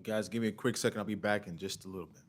Guys, give me a quick second. I'll be back in just a little bit.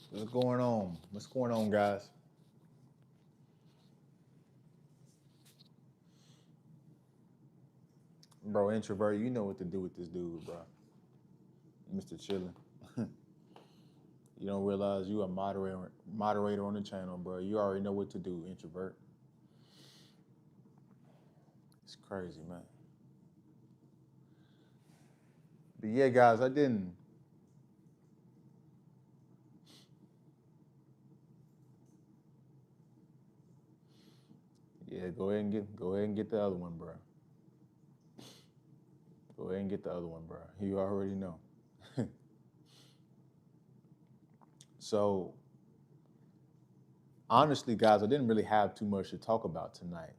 What's going on? What's going on, guys? Bro, introvert, you know what to do with this dude, bro. Mr. Chillin'. You don't realize you a moderator on the channel, bro. You already know what to do, introvert. It's crazy, man. But yeah, guys, I didn't. Yeah, go ahead and get the other one, bro. Go ahead and get the other one, bro. You already know. So honestly, guys, I didn't really have too much to talk about tonight.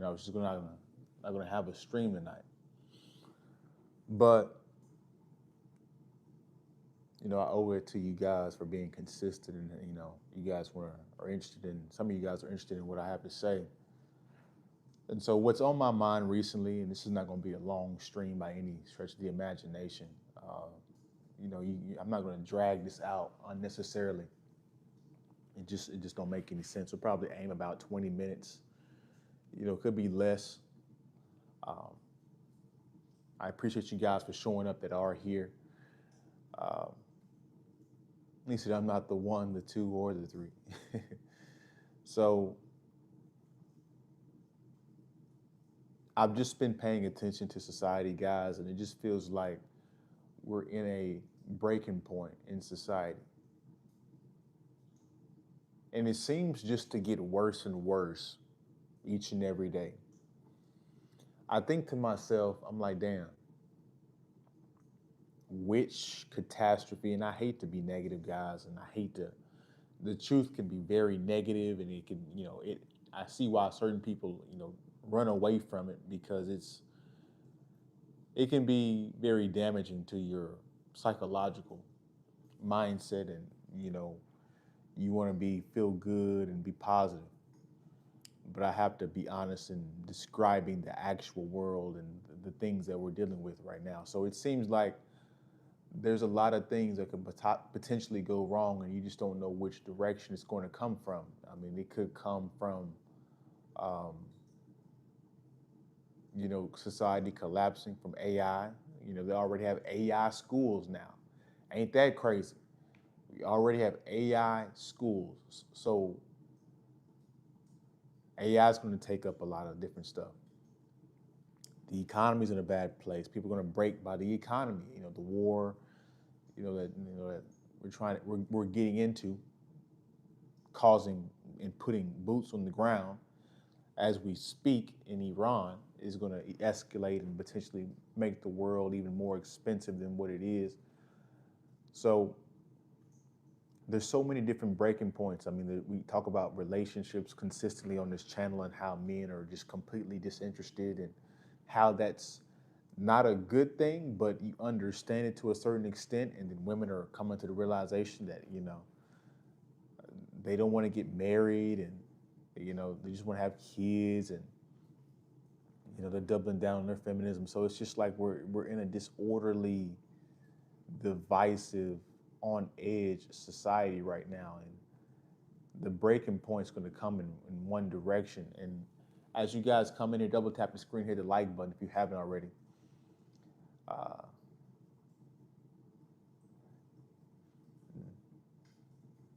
I was just not gonna have a stream tonight. But I owe it to you guys for being consistent, and you guys are interested in. Some of you guys are interested in what I have to say. And so, what's on my mind recently, and this is not going to be a long stream by any stretch of the imagination. I'm not going to drag this out unnecessarily. It just don't make any sense. We'll probably aim about 20 minutes. It could be less. Um, I appreciate you guys for showing up that are here. Um, At least I'm not the one, the two, or the three. So I've just been paying attention to society, guys, and it just feels like we're in a breaking point in society. And it seems just to get worse and worse each and every day. I think to myself, I'm like, damn, which catastrophe, and I hate to be negative, guys, and I hate to, the truth can be very negative, and it can, I see why certain people, run away from it because it can be very damaging to your psychological mindset, and you want to feel good and be positive. But I have to be honest in describing the actual world and the things that we're dealing with right now. So it seems like there's a lot of things that could potentially go wrong, and you just don't know which direction it's going to come from. I mean, it could come from, um, society collapsing, from AI. They already have AI schools now. Ain't that crazy? We already have AI schools. So AI is going to take up a lot of different stuff. The economy's in a bad place. People are going to break by the economy. The war, that we're getting into, causing and putting boots on the ground as we speak in Iran is going to escalate and potentially make the world even more expensive than what it is. So there's so many different breaking points. I mean, we talk about relationships consistently on this channel and how men are just completely disinterested and how that's not a good thing, but you understand it to a certain extent. And then women are coming to the realization that, they don't want to get married and, they just want to have kids and, they're doubling down on their feminism. So it's just like we're in a disorderly, divisive, on edge society right now, and the breaking point is going to come in one direction. And as you guys come in here, double tap the screen, hit the like button if you haven't already.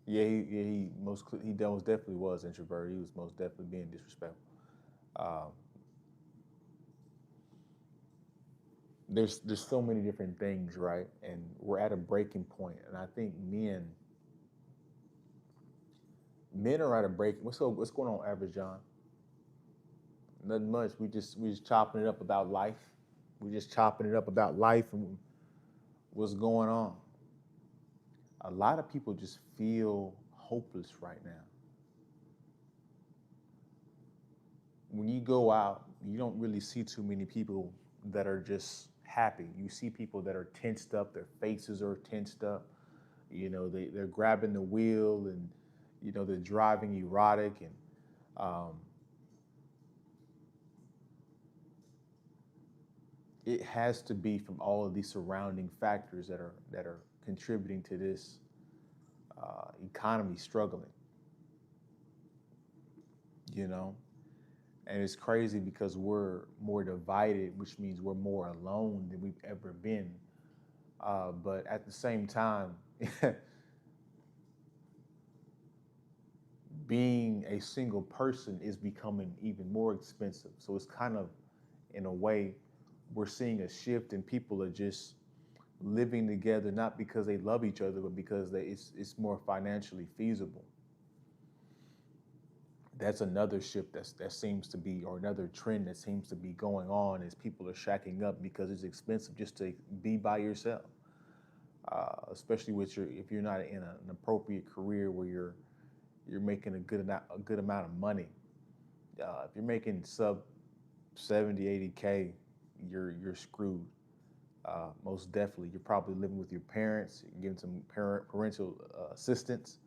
He most definitely was introverted. He was most definitely being disrespectful. Um, there's so many different things, right? And we're at a breaking point, and I think men are at a break. What's going on, Average John? Nothing much. We just chopping it up about life. We're just chopping it up about life and what's going on. A lot of people just feel hopeless right now. When you go out, you don't really see too many people that are just happy. You see people that are tensed up, their faces are tensed up. They're grabbing the wheel and, they're driving erotic and it has to be from all of these surrounding factors that are contributing to this economy struggling. You know, and it's crazy because we're more divided, which means we're more alone than we've ever been. But at the same time, being a single person is becoming even more expensive. So it's kind of, in a way, we're seeing a shift and people are just living together, not because they love each other, but because it's more financially feasible. That's another shift that seems to be, or another trend that seems to be going on, is people are shacking up because it's expensive just to be by yourself. Especially if you're not in an appropriate career where you're making a good amount of money. If you're making sub 70, 80K, you're screwed. Most definitely, you're probably living with your parents, getting some parental assistance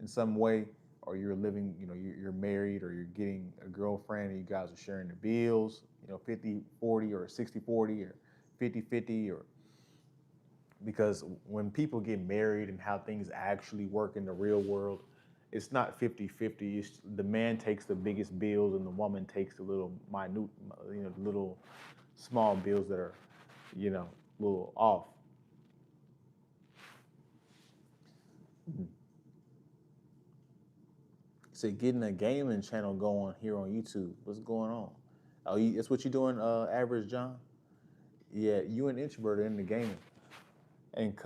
in some way, or you're living, you're married, or you're getting a girlfriend and you guys are sharing the bills, 50-40 or 60-40 or 50-50, or because when people get married and how things actually work in the real world, it's not 50-50. It's the man takes the biggest bills and the woman takes the little minute, the little small bills that are, a little off. So getting a gaming channel going here on YouTube. What's going on? Oh, that's what you're doing, Average John? Yeah, you an introvert in the gaming. And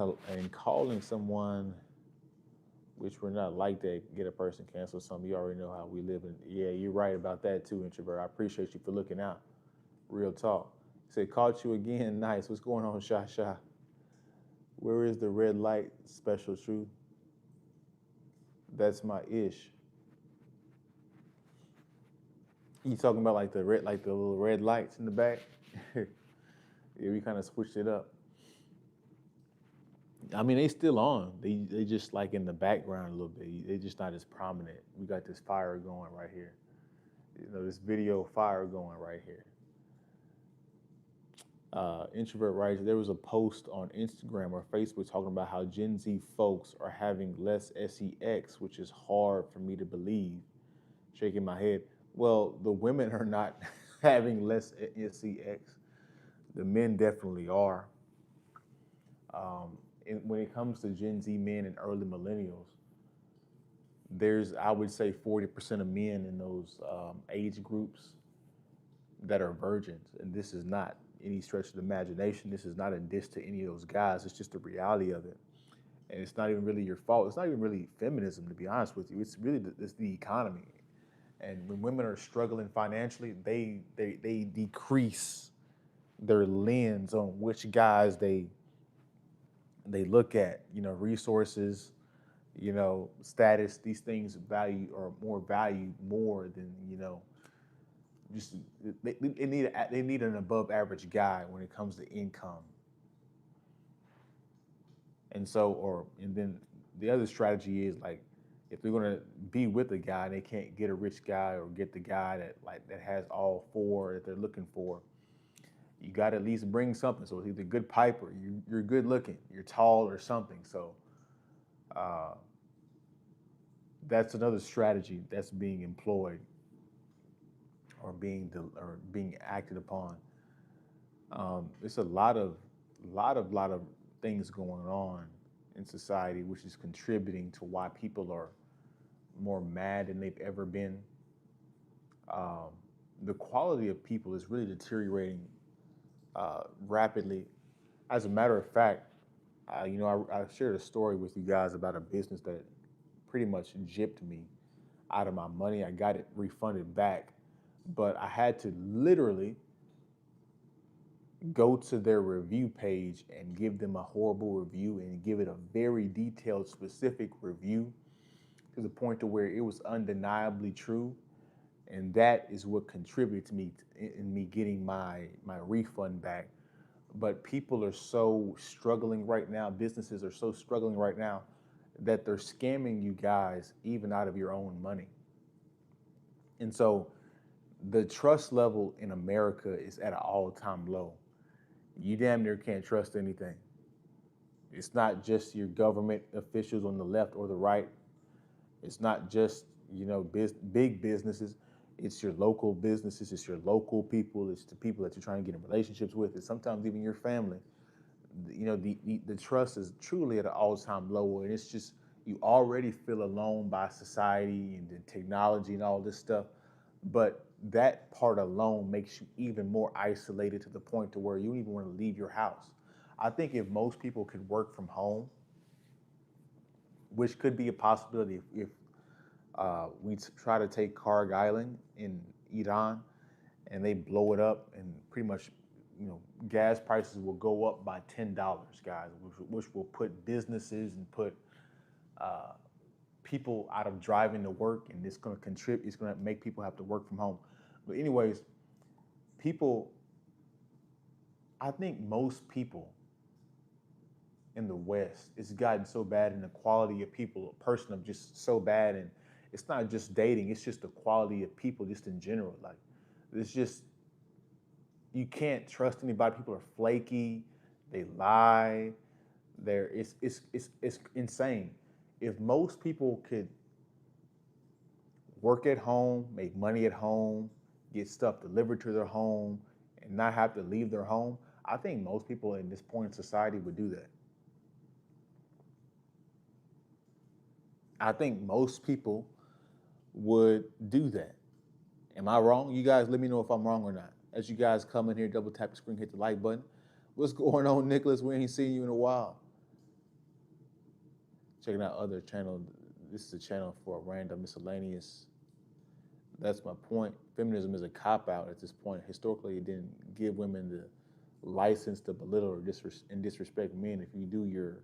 calling someone, which we're not like that, get a person canceled something. You already know how we live in. Yeah, you're right about that too, introvert. I appreciate you for looking out. Real talk. Say, caught you again. Nice. What's going on, Sha Sha? Where is the red light, Special Truth? That's my ish. You talking about like the little red lights in the back? Yeah, we kind of switched it up. I mean, they still on. They just like in the background a little bit. They just not as prominent. We got this fire going right here. This video fire going right here. Introvert writes, there was a post on Instagram or Facebook talking about how Gen Z folks are having less sex, which is hard for me to believe. Shaking my head. Well, the women are not having less sex. The men definitely are. And when it comes to Gen Z men and early millennials, I would say 40% of men in those age groups that are virgins, and this is not any stretch of the imagination. This is not a diss to any of those guys. It's just the reality of it, and it's not even really your fault. It's not even really feminism, to be honest with you. It's really it's the economy. And when women are struggling financially, they decrease their lens on which guys they look at. Resources, status. These things value or more value more than just they need an above average guy when it comes to income. And then the other strategy is like, if they're gonna be with a guy and they can't get a rich guy or get the guy that has all four that they're looking for, you got to at least bring something. So it's either good pipe or you're good looking, you're tall or something. So uh, that's another strategy that's being employed or being acted upon. It's a lot of things going on in society, which is contributing to why people are more mad than they've ever been. Um, the quality of people is really deteriorating rapidly. As a matter of fact, I shared a story with you guys about a business that pretty much gypped me out of my money. I got it refunded back, but I had to literally go to their review page and give them a horrible review and give it a very detailed, specific review to the point to where it was undeniably true. And that is what contributed to me in me getting my refund back. But people are so struggling right now. Businesses are so struggling right now that they're scamming you guys even out of your own money. And so the trust level in America is at an all-time low. You damn near can't trust anything. It's not just your government officials on the left or the right. It's not just big businesses. It's your local businesses. It's your local people. It's the people that you're trying to get in relationships with. It's sometimes even your family. The trust is truly at an all-time low, and it's just you already feel alone by society and the technology and all this stuff. But that part alone makes you even more isolated to the point to where you don't even want to leave your house. I think if most people could work from home, which could be a possibility if we try to take Karg Island in Iran and they blow it up, and pretty much, gas prices will go up by $10, guys, which will put businesses and put uh, people out of driving to work, and it's going to contribute. It's going to make people have to work from home. But anyways, people, I think most people in the West, it's gotten so bad, and the quality of people, a person of just so bad, and it's not just dating, it's just the quality of people just in general. Like, it's just, you can't trust anybody. People are flaky, they lie, it's insane. If most people could work at home, make money at home, get stuff delivered to their home, and not have to leave their home, I think most people in this point in society would do that. I think most people would do that. Am I wrong? You guys let me know if I'm wrong or not. As you guys come in here, double tap the screen, hit the like button. What's going on, Nicholas? We ain't seen you in a while. Checking out other channel. This is a channel for random miscellaneous. That's my point. Feminism is a cop out at this point. Historically, it didn't give women the license to belittle or disrespect men. If you do your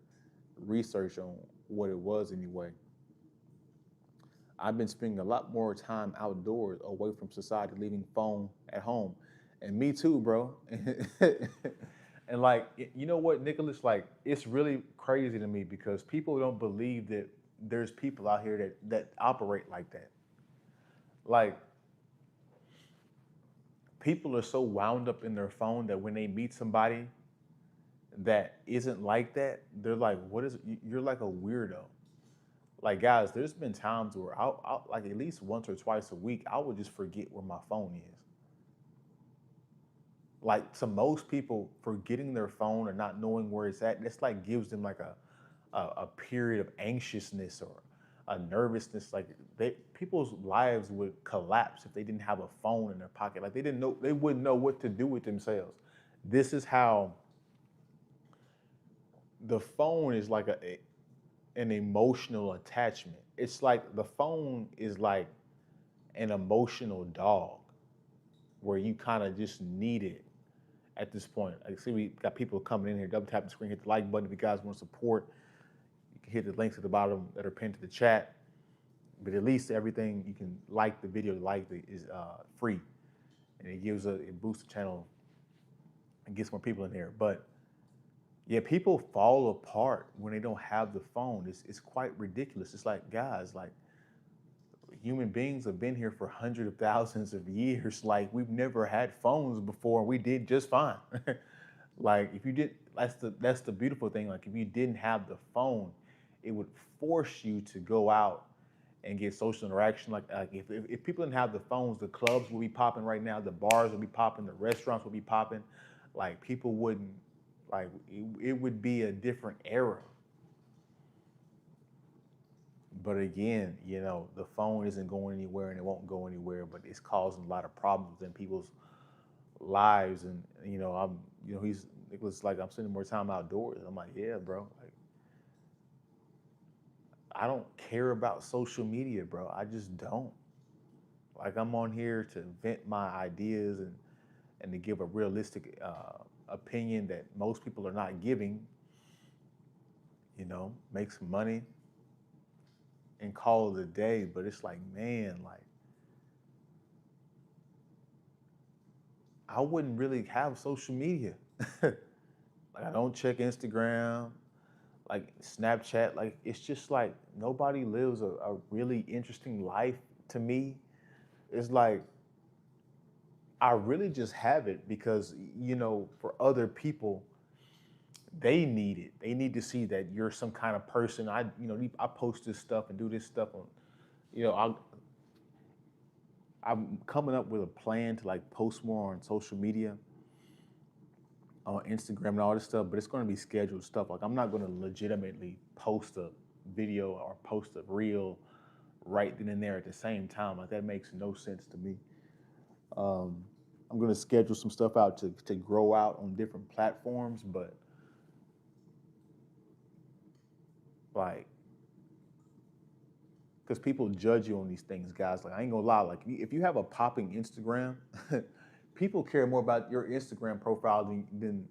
research on what it was anyway, I've been spending a lot more time outdoors, away from society, leaving phone at home, and me too, bro. And like, you know what, Nicholas? Like, it's really crazy to me because people don't believe that there's people out here that operate like that. Like, people are so wound up in their phone that when they meet somebody that isn't like that, they're like, "What is? You're like a weirdo." Like, guys, there's been times where I'll like at least once or twice a week, I would just forget where my phone is. Like, to most people, forgetting their phone or not knowing where it's at, it's like gives them like a period of anxiousness or a nervousness. Like people's lives would collapse if they didn't have a phone in their pocket. Like they wouldn't know what to do with themselves. This is how the phone is like an emotional attachment. It's like the phone is like an emotional dog where you kind of just need it at this point. Like, see, we got people coming in here, double tap the screen, hit the like button if you guys want to support. You can hit the links at the bottom that are pinned to the chat. But at least everything you can like the video, is free, and it boosts the channel and gets more people in here. But yeah, people fall apart when they don't have the phone. It's quite ridiculous. It's like, guys, like, human beings have been here for hundreds of thousands of years. Like, we've never had phones before, and we did just fine. Like, if you did, that's the beautiful thing. Like, if you didn't have the phone, it would force you to go out and get social interaction. Like if people didn't have the phones, the clubs would be popping right now, the bars would be popping, the restaurants would be popping. Like, people wouldn't, like, it would be a different era. But again, the phone isn't going anywhere and it won't go anywhere, but it's causing a lot of problems in people's lives. And, it was like, I'm spending more time outdoors. I'm like, yeah, bro. Like, I don't care about social media, bro. I just don't. Like, I'm on here to vent my ideas and to give a realistic opinion that most people are not giving, make some money and call it a day. But it's like, man, like, I wouldn't really have social media. Like, I don't check Instagram, like Snapchat. Like, it's just like nobody lives a really interesting life to me. It's like, I really just have it because, for other people, they need it. They need to see that you're some kind of person. I post this stuff and do this stuff on, you know, I, I'm coming up with a plan to like post more on social media, on Instagram and all this stuff, but it's going to be scheduled stuff. Like, I'm not going to legitimately post a video or post a reel right then and there at the same time. Like, that makes no sense to me. Um, I'm going to schedule some stuff out to grow out on different platforms, but like, because people judge you on these things, guys. Like, I ain't gonna lie. Like, if you have a popping Instagram, people care more about your Instagram profile than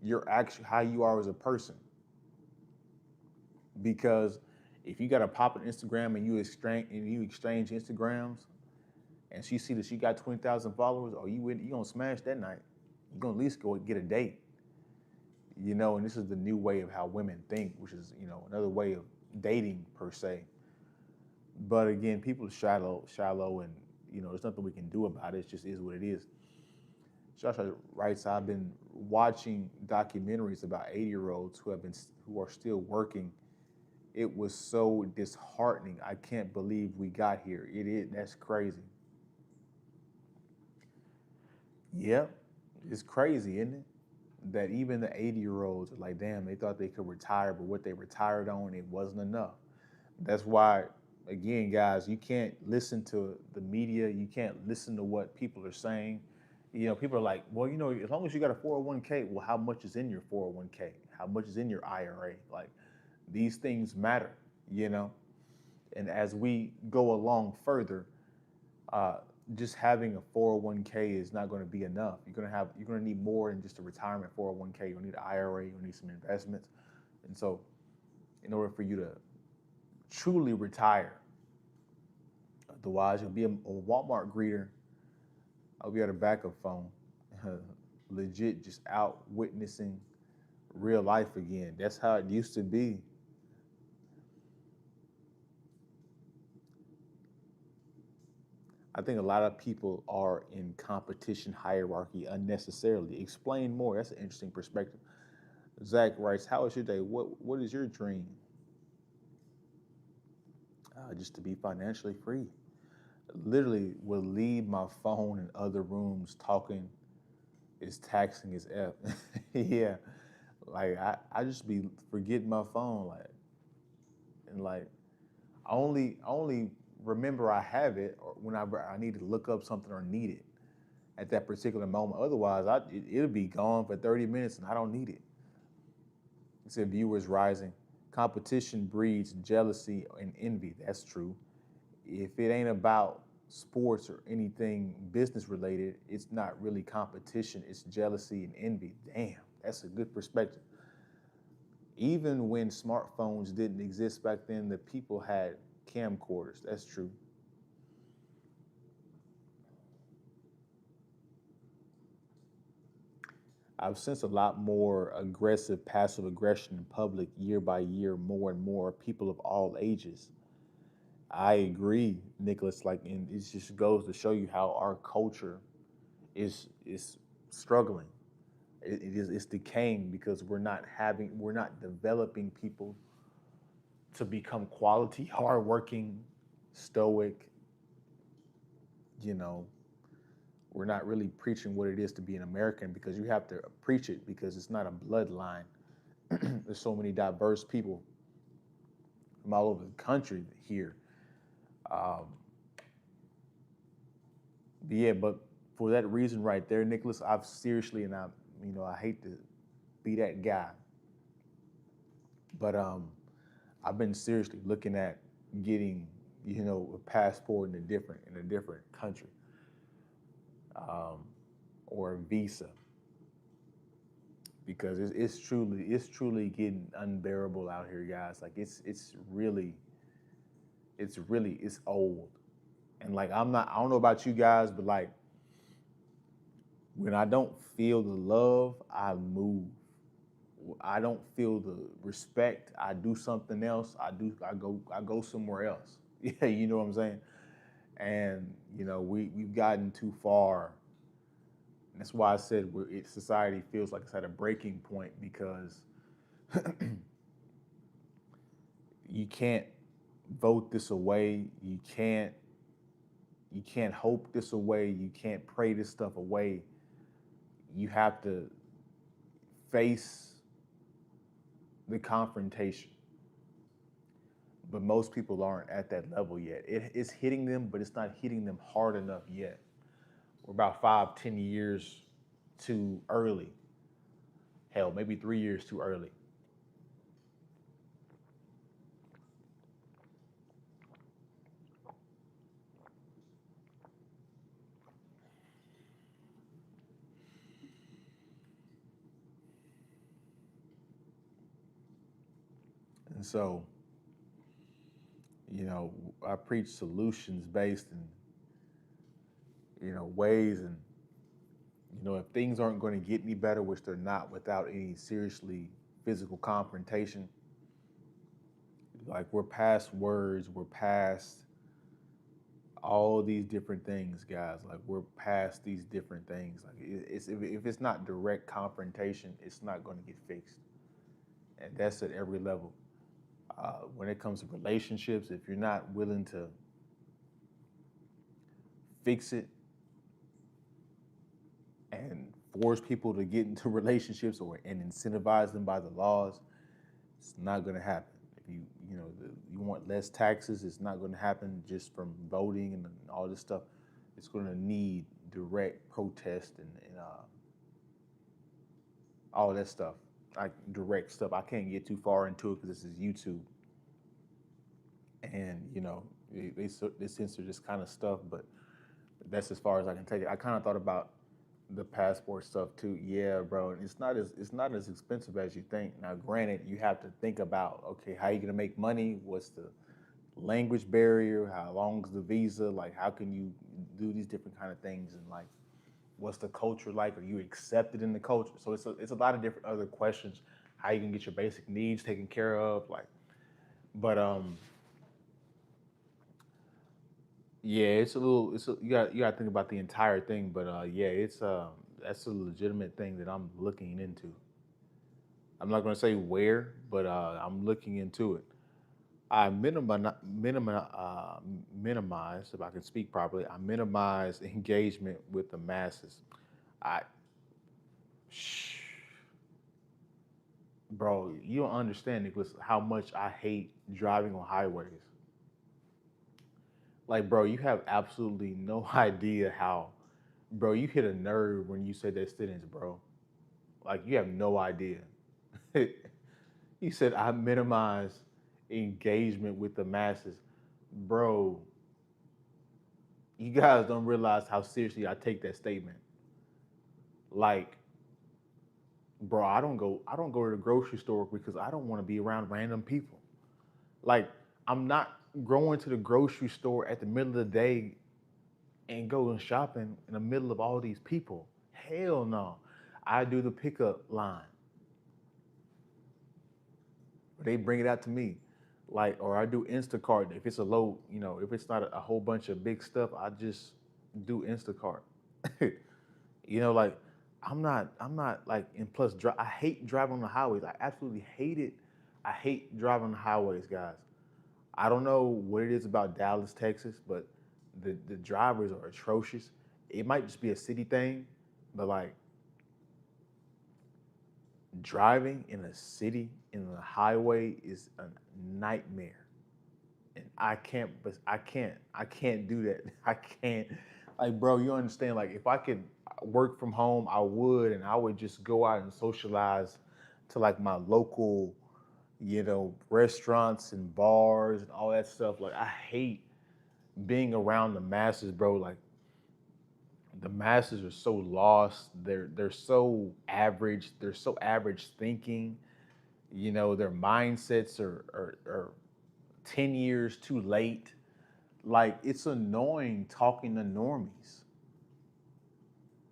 your actual how you are as a person. Because if you got a popping Instagram and you exchange Instagrams, and she see that she got 20,000 followers, or you gonna smash that night. You gonna at least go get a date. And this is the new way of how women think, which is another way of dating per se. But again, people are shallow, and there's nothing we can do about it. It just is what it is. Joshua writes, I've been watching documentaries about 80-year-olds who are still working. It was so disheartening. I can't believe we got here. It is. That's crazy. Yep, it's crazy, isn't it? That even the 80-year-olds are like, damn, they thought they could retire, but what they retired on, it wasn't enough. That's why, again, guys, you can't listen to the media. You can't listen to what people are saying. People are like, well, as long as you got a 401k, well, how much is in your 401k? How much is in your IRA? Like, these things matter, you know? And as we go along further, just having a 401k is not going to be enough. You're going to need more than just a retirement 401k. You'll need an IRA. You'll need some investments. And so, in order for you to truly retire, otherwise you'll be a Walmart greeter. I'll be at a backup phone, legit, just out witnessing real life again. That's how it used to be. I think a lot of people are in competition hierarchy unnecessarily. Explain more. That's an interesting perspective. Zach writes, "How is your day? What is your dream?" Just to be financially free. Literally, will leave my phone in other rooms. Talking is taxing as f. Yeah, like I just be forgetting my phone. Like, and like I only remember I have it or when I need to look up something or need it at that particular moment. Otherwise, it'll be gone for 30 minutes and I don't need it. It said viewers rising. Competition breeds jealousy and envy. That's true. If it ain't about sports or anything business related, it's not really competition. It's jealousy and envy. Damn, that's a good perspective. Even when smartphones didn't exist back then, the people had camcorders. That's true. I've sensed a lot more aggressive, passive aggression in public year by year, more and more people of all ages. I agree, Nicholas. Like, and it just goes to show you how our culture is struggling. It's decaying because we're not developing people to become quality, hardworking, stoic. You know, we're not really preaching what it is to be an American because you have to preach it because it's not a bloodline. There's so many diverse people from all over the country here. Um, yeah, but for that reason right there, Nicholas, I've seriously, and I hate to be that guy, but I've been seriously looking at getting, a passport in a different country, um, or a visa, because it's truly getting unbearable out here, guys. Like it's old, and like I don't know about you guys, but like when I don't feel the love, I move. I don't feel the respect, I do something else. I go somewhere else. Yeah, you know what I'm saying? And we've gotten too far. And that's why I said society feels like it's at a breaking point because you can't vote this away. You can't hope this away. You can't pray this stuff away. You have to face the confrontation. But most people aren't at that level yet. It's hitting them, but it's not hitting them hard enough yet. We're about 5, 10 years too early. Hell, maybe 3 years too early. And so, you know, I preach solutions based in, ways, and if things aren't going to get any better, which they're not without any seriously physical confrontation, like we're past words, we're past all these different things, guys. Like we're past these different things. Like if it's not direct confrontation, it's not going to get fixed, and that's at every level. When it comes to relationships, if you're not willing to fix it and force people to get into relationships and incentivize them by the laws, it's not going to happen. If you want less taxes, it's not going to happen just from voting and all this stuff. It's going to need direct protest and all that stuff, like direct stuff. I can't get too far into it because this is YouTube, and they censor this kind of stuff, but that's as far as I can take it. I kind of thought about the passport stuff too. Yeah, bro, and it's not as expensive as you think. Now, granted, you have to think about, okay, how you gonna make money? What's the language barrier? How long's the visa? Like, how can you do these different kind of things? And like, what's the culture like? Are you accepted in the culture? So it's a lot of different other questions. How you can get your basic needs taken care of? Like, but yeah, you got to think about the entire thing, but yeah, it's that's a legitimate thing that I'm looking into. I'm not going to say where, but I'm looking into it. I minimize, if I can speak properly. I minimize engagement with the masses. I, shh, Bro, you don't understand, Nicholas, how much I hate driving on highways. Like, bro, you have absolutely no idea how, bro, you hit a nerve when you said that sentence, bro. Like, you have no idea. You said, I minimize engagement with the masses. Bro, you guys don't realize how seriously I take that statement. Like, bro, I don't go to the grocery store because I don't want to be around random people. Like, I'm not going to the grocery store at the middle of the day and going shopping in the middle of all these people. Hell no. I do the pickup line. They bring it out to me. Like, or I do Instacart. If it's a low, if it's not a whole bunch of big stuff, I just do Instacart. Like I'm not like, and plus, I hate driving on the highways. I absolutely hate it. I hate driving on the highways, guys. I don't know what it is about Dallas, Texas, but the drivers are atrocious. It might just be a city thing, but like driving in a city in a highway is a nightmare. And I can't do that. I can't, like, bro, you understand, like, if I could work from home, I would, and I would just go out and socialize to like my local, restaurants and bars and all that stuff. Like, I hate being around the masses, bro. Like, the masses are so lost. They're so average. They're so average thinking. Their mindsets are 10 years too late. Like, it's annoying talking to normies.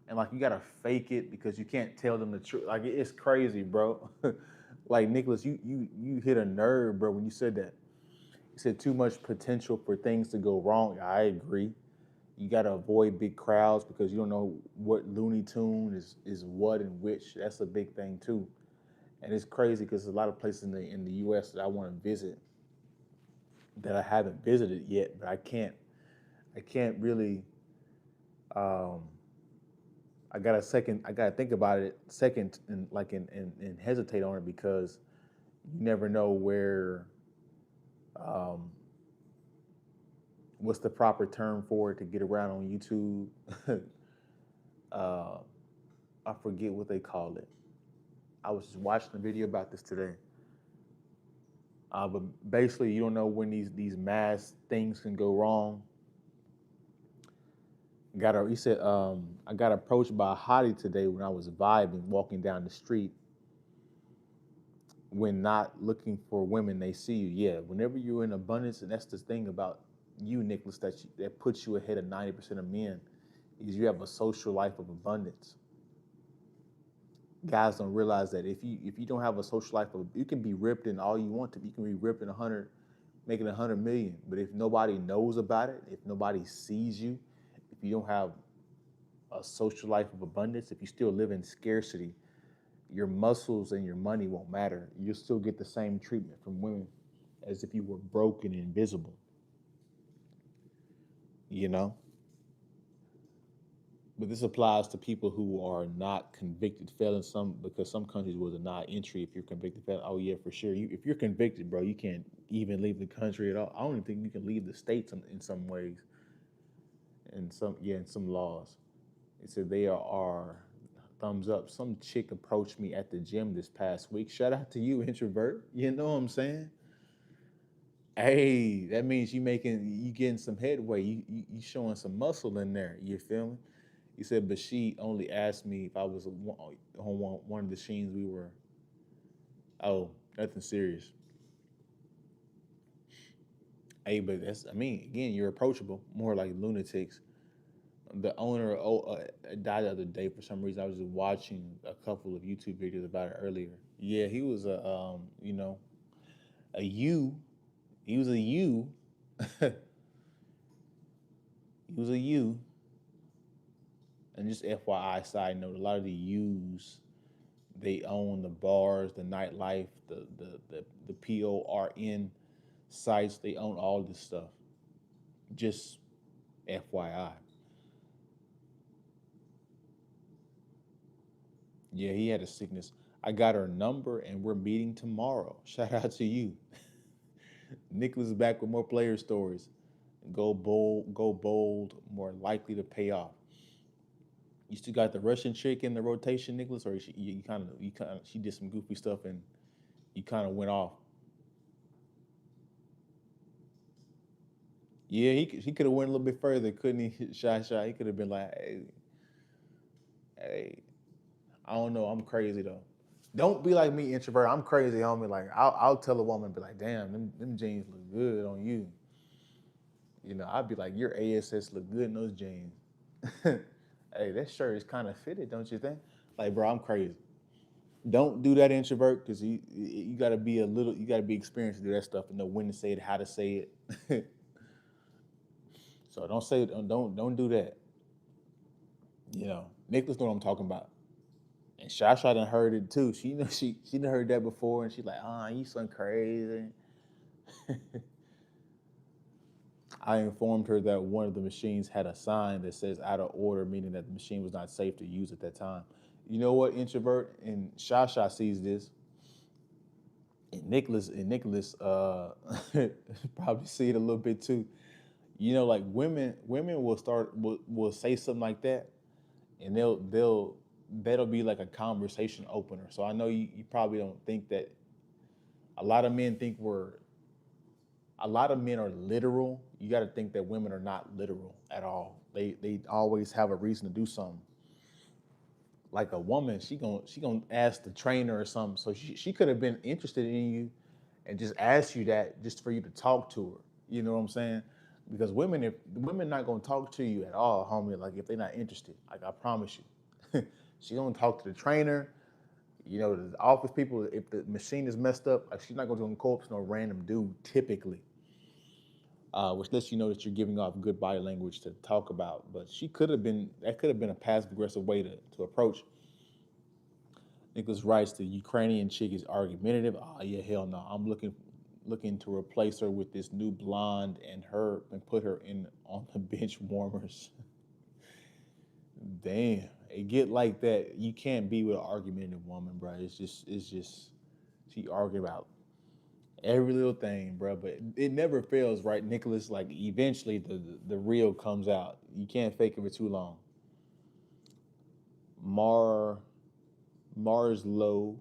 And like, you gotta fake it because you can't tell them the truth. Like, it's crazy, bro. Like, Nicholas, you hit a nerve, bro, when you said that. You said too much potential for things to go wrong. I agree. You gotta avoid big crowds because you don't know what Looney Tune is what and which. That's a big thing too. And it's crazy because there's a lot of places in the U.S. that I want to visit that I haven't visited yet, but I can't really. Um, I got a second. I got to think about it second and like and hesitate on it because you never know where. Um, what's the proper term for it to get around on YouTube? uh, I forget what they call it. I was just watching a video about this today. But basically, you don't know when these mass things can go wrong. He said, I got approached by a hottie today when I was vibing, walking down the street. When not looking for women, they see you. Yeah, whenever you're in abundance, and that's the thing about you, Nicholas, that puts you ahead of 90% of men, is you have a social life of abundance. Guys don't realize that if you don't have a social life, you can be ripped in all you want to. You can be ripped in 100, making 100 million. But if nobody knows about it, if nobody sees you, if you don't have a social life of abundance, if you still live in scarcity, your muscles and your money won't matter. You'll still get the same treatment from women as if you were broken and invisible. You know. But this applies to people who are not convicted felons. Because some countries will deny entry if you're convicted felon. Oh yeah, for sure. If you're convicted, bro, you can't even leave the country at all. I don't even think you can leave the states in some ways. In some laws, it said they are thumbs up. Some chick approached me at the gym this past week. Shout out to you, introvert. You know what I'm saying? Hey, that means you getting some headway. You showing some muscle in there. You feel me? He said, but she only asked me if I was on one of the scenes we were. Oh, nothing serious. Hey, but that's, I mean, again, you're approachable, more like lunatics. The owner died the other day for some reason. I was just watching a couple of YouTube videos about it earlier. Yeah, he was a U. He was a U. He was a U. And just FYI, side note, a lot of the U's, they own the bars, the nightlife, the PORN sites. They own all this stuff. Just FYI. Yeah, he had a sickness. I got her number and we're meeting tomorrow. Shout out to you. Nicholas is back with more player stories. Go bold, more likely to pay off. You still got the Russian chick in the rotation, Nicholas, or you kind of she did some goofy stuff and you kind of went off. Yeah, he could have went a little bit further, couldn't he? Shy. He could have been like, hey, I don't know, I'm crazy though. Don't be like me, introvert. I'm crazy, homie. Like I'll tell a woman, be like, damn, them jeans look good on you. I'd be like, your ASS look good in those jeans. Hey, that shirt is kind of fitted, don't you think? Like, bro, I'm crazy. Don't do that, introvert, because you gotta be you gotta be experienced to do that stuff and know when to say it, how to say it. So don't say don't do that. Nicholas know what I'm talking about. And Shasha done heard it too. She know she done heard that before, and she's like, "Oh, you so crazy." I informed her that one of the machines had a sign that says "out of order," meaning that the machine was not safe to use at that time. You know what, introvert and Shasha sees this, and Nicholas probably see it a little bit too. Like women will say something like that, and that'll be like a conversation opener. So I know you probably don't think that. A lot of men think we're a lot of men are literal. You got to think that women are not literal at all. They always have a reason to do something. Like a woman, she gonna ask the trainer or something. So she could have been interested in you, and just asked you that just for you to talk to her. You know what I'm saying? Because if women not gonna talk to you at all, homie, like if they're not interested, like I promise you, she gonna talk to the trainer. The office people. If the machine is messed up, like she's not gonna go to no random dude typically, which lets you know that you're giving off good body language to talk about. But that could have been a passive aggressive way to approach. Nicholas writes, the Ukrainian chick is argumentative. Oh yeah, hell no. I'm looking to replace her with this new blonde and put her in on the bench warmers. Damn. It get like that. You can't be with an argumentative woman, bro. It's just she argue about every little thing, bro. But it never fails, right, Nicholas? Like eventually the real comes out. You can't fake it for too long. Mar Marslow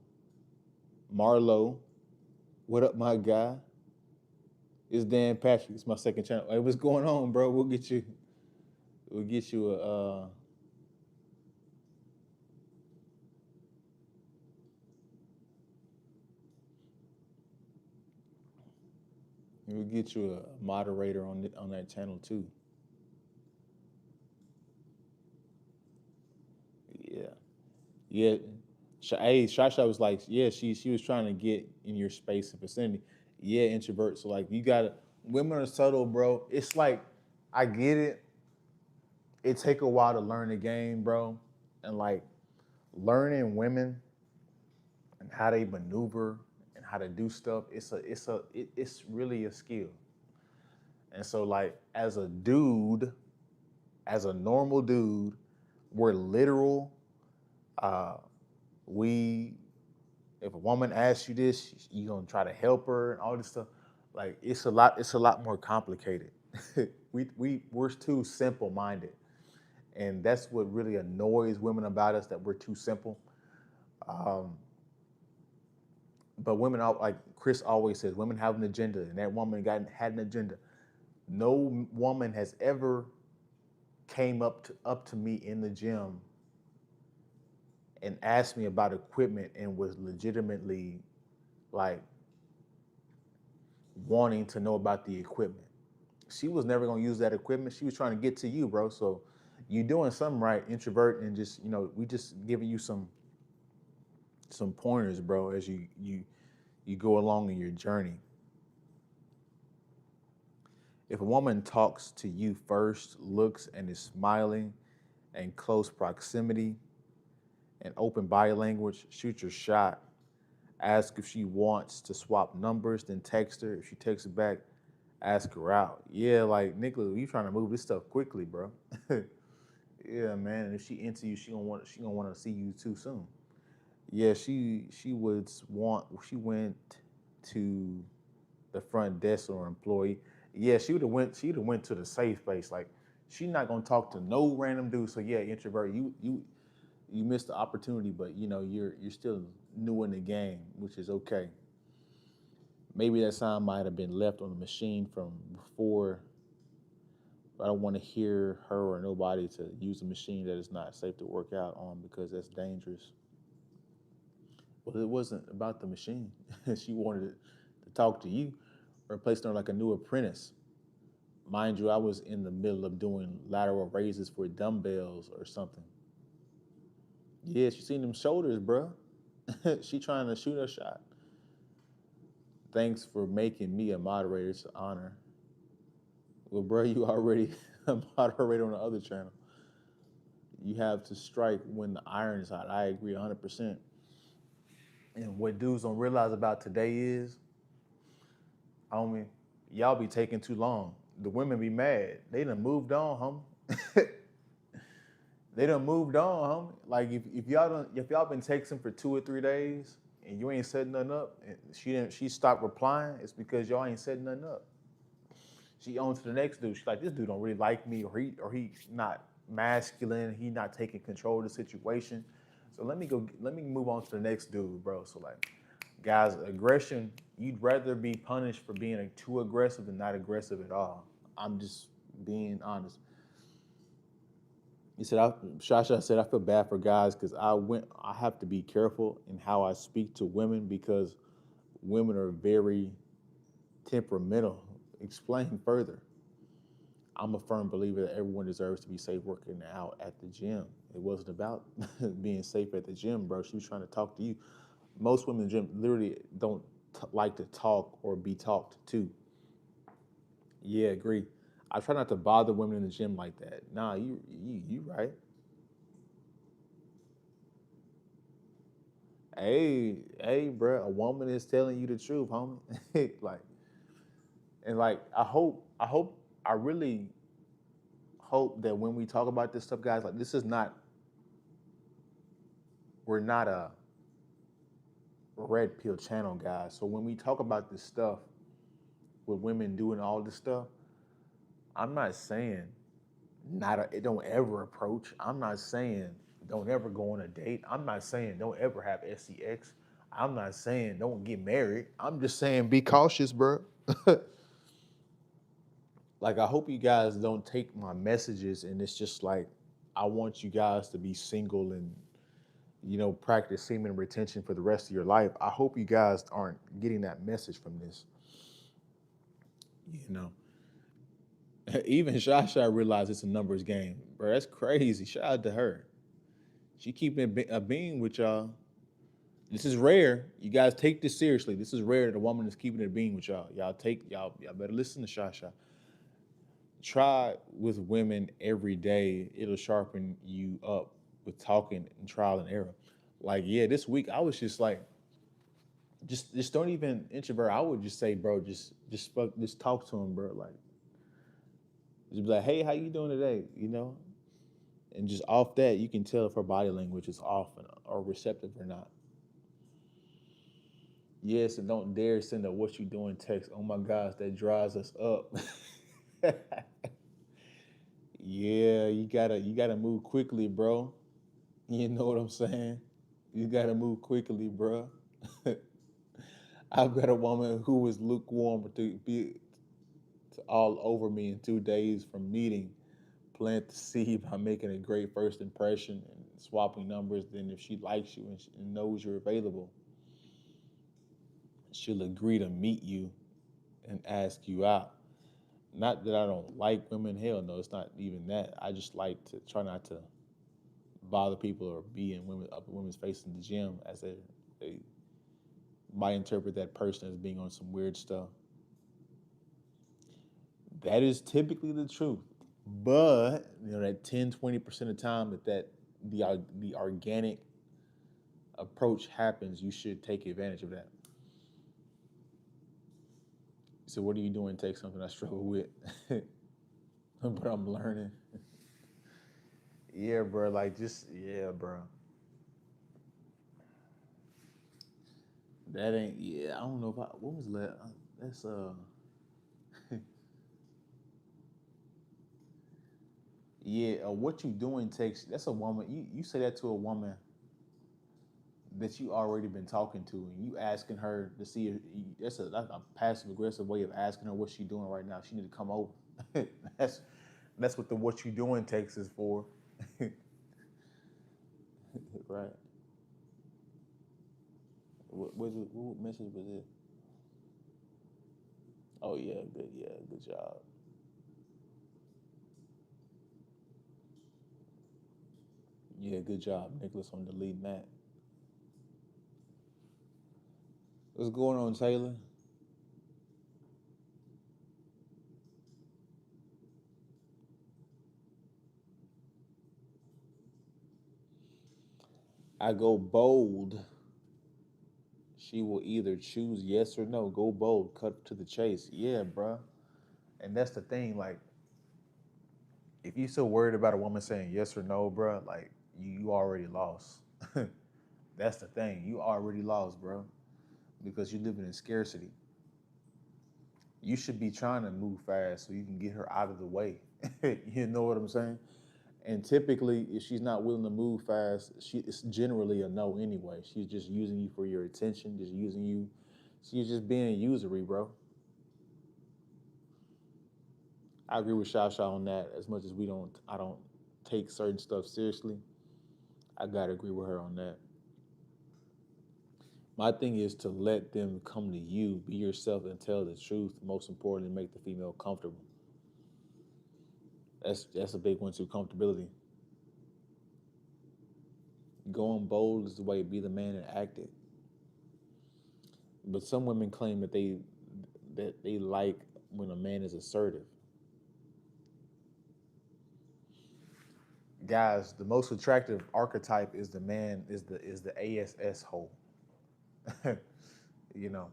Marlow, what up, my guy? It's Dan Patrick. It's my second channel. Hey, what's going on, bro? We'll get you we'll get you a moderator on that channel too. Yeah. Yeah. Hey, Shasha was like, yeah, she was trying to get in your space and vicinity. Yeah, introvert. So like, you gotta. Women are subtle, bro. It's like, I get it. It take a while to learn the game, bro, and like learning women and how they maneuver and how to do stuff. It's really a skill. And so like, as a normal dude, we're literal. Uh, we If a woman asks you this, you gonna try to help her and all this stuff. Like it's a lot more complicated. We're too simple minded, and that's what really annoys women about us, that we're too simple. Um, but women, like Chris always says, women have an agenda, and that woman had an agenda. No woman has ever came up to me in the gym and asked me about equipment and was legitimately like wanting to know about the equipment. She was never gonna use that equipment. She was trying to get to you, bro. So you doing something right, introvert, and just we just giving you some pointers, bro, as you go along in your journey. If a woman talks to you first, looks and is smiling, and close proximity and open body language, shoot your shot. Ask if she wants to swap numbers, then text her. If she texts back, ask her out. Yeah, like Nicholas, you trying to move this stuff quickly, bro. Yeah, man. And if she into you, she gonna want to see you too soon. Yeah, she went to the front desk or employee. Yeah, she'd have went to the safe place. Like she not gonna talk to no random dude. So yeah, introvert, you missed the opportunity, but you know, you're still new in the game, which is okay. Maybe that sign might have been left on the machine from before, but I don't want to hear her or nobody to use a machine that is not safe to work out on because that's dangerous. Well, it wasn't about the machine. She wanted to talk to you or placed her like a new apprentice. Mind you, I was in the middle of doing lateral raises for dumbbells or something. Yeah, she seen them shoulders, bruh. She trying to shoot her shot. Thanks for making me a moderator. It's an honor. Well, bruh, you already a moderator on the other channel. You have to strike when the iron is hot. I agree 100%. And what dudes don't realize about today is, homie, y'all be taking too long. The women be mad. They done moved on, homie. They done moved on, homie. Like if y'all been texting for 2 or 3 days and you ain't setting nothing up, and she stopped replying, it's because y'all ain't setting nothing up. She on to the next dude. She's like, this dude don't really like me, or he not masculine. He not taking control of the situation. So let me move on to the next dude, bro. So like, guys, aggression. You'd rather be punished for being too aggressive than not aggressive at all. I'm just being honest. He said, Shasha said, I feel bad for guys because I have to be careful in how I speak to women because women are very temperamental. Explain further. I'm a firm believer that everyone deserves to be safe working out at the gym. It wasn't about being safe at the gym, bro. She was trying to talk to you. Most women in the gym literally don't like to talk or be talked to. Yeah, agree. I try not to bother women in the gym like that. Nah, you right. Hey, bro, a woman is telling you the truth, homie. Like, and like, I really hope that when we talk about this stuff, guys, like, we're not a red pill channel, guys. So when we talk about this stuff with women doing all this stuff, I'm not saying don't ever approach. I'm not saying don't ever go on a date. I'm not saying don't ever have sex. I'm not saying don't get married. I'm just saying be cautious, bro. Like I hope you guys don't take my messages and it's just like I want you guys to be single and practice semen retention for the rest of your life. I hope you guys aren't getting that message from this. You know, even Shasha realized it's a numbers game, bro. That's crazy. Shout out to her. She keeping a being with y'all. This is rare. You guys take this seriously. This is rare that a woman is keeping it a being with y'all. Y'all better listen to Shasha. Try with women every day. It'll sharpen you up with talking and trial and error. Like, yeah, this week I was just like, just don't even introvert. I would just say, bro, just talk to him, bro. Like, just be like, hey, how you doing today? And just off that, you can tell if her body language is off or receptive or not. Yes, and don't dare send a "what you doing" text. Oh my gosh, that dries us up. Yeah, you gotta move quickly, bro. You know what I'm saying? You gotta move quickly, bro. I've got a woman who was lukewarm to be to all over me in 2 days from meeting. Plant the seed by making a great first impression and swapping numbers. Then, if she likes you and knows you're available, she'll agree to meet you and ask you out. Not that I don't like women. Hell no, it's not even that. I just like to try not to bother people or be in women's face in the gym as they might interpret that person as being on some weird stuff. That is typically the truth. But that 10-20% of the time the organic approach happens, you should take advantage of that. So what are you doing? Take something I struggle with, but I'm learning. Yeah, bro. Like just yeah, bro. That ain't. Yeah, I don't know if I. What was that? That's Yeah. What you doing takes. That's a woman. You say that to a woman that you already been talking to, and you asking her to see if that's a passive aggressive way of asking her what she doing right now. She need to come over. that's that's what the what you doing takes is for. Right. What was it? What message was it? Oh yeah, good. Yeah, good job. Yeah, good job, Nicholas, on deleting that. What's going on, Taylor? I go bold. She will either choose yes or no. Go bold. Cut to the chase. Yeah, bruh. And that's the thing. Like, if you so worried about a woman saying yes or no, bruh, like you already lost. That's the thing. You already lost, bro, because you're living in scarcity. You should be trying to move fast so you can get her out of the way. You know what I'm saying? And typically, if she's not willing to move fast, it's generally a no anyway. She's just using you for your attention, just using you. She's just being usury, bro. I agree with Shasha on that. As much as I don't take certain stuff seriously. I gotta agree with her on that. My thing is to let them come to you, be yourself, and tell the truth. Most importantly, make the female comfortable. That's a big one too. Comfortability. Going bold is the way. Be the man and act it. But some women claim that they like when a man is assertive. Guys, the most attractive archetype is the man is the ASS hole. You know,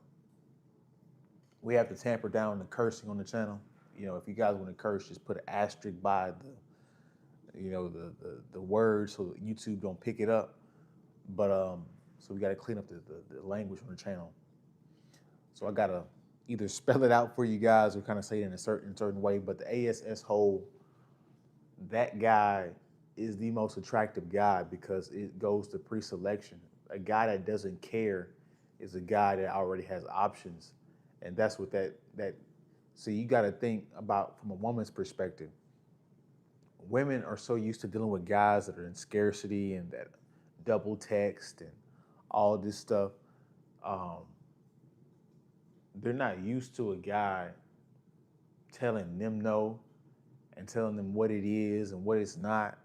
we have to tamper down the cursing on the channel. You know, if you guys want to curse, just put an asterisk by the word so that YouTube don't pick it up. But so we got to clean up the language on the channel. So I gotta either spell it out for you guys or kind of say it in a certain way. But the ASS hole, that guy is the most attractive guy because it goes to pre-selection. A guy that doesn't care is a guy that already has options, and that's what that. So you got to think about from a woman's perspective. Women are so used to dealing with guys that are in scarcity and that double text and all this stuff. Um, they're not used to a guy telling them no and telling them what it is and what it's not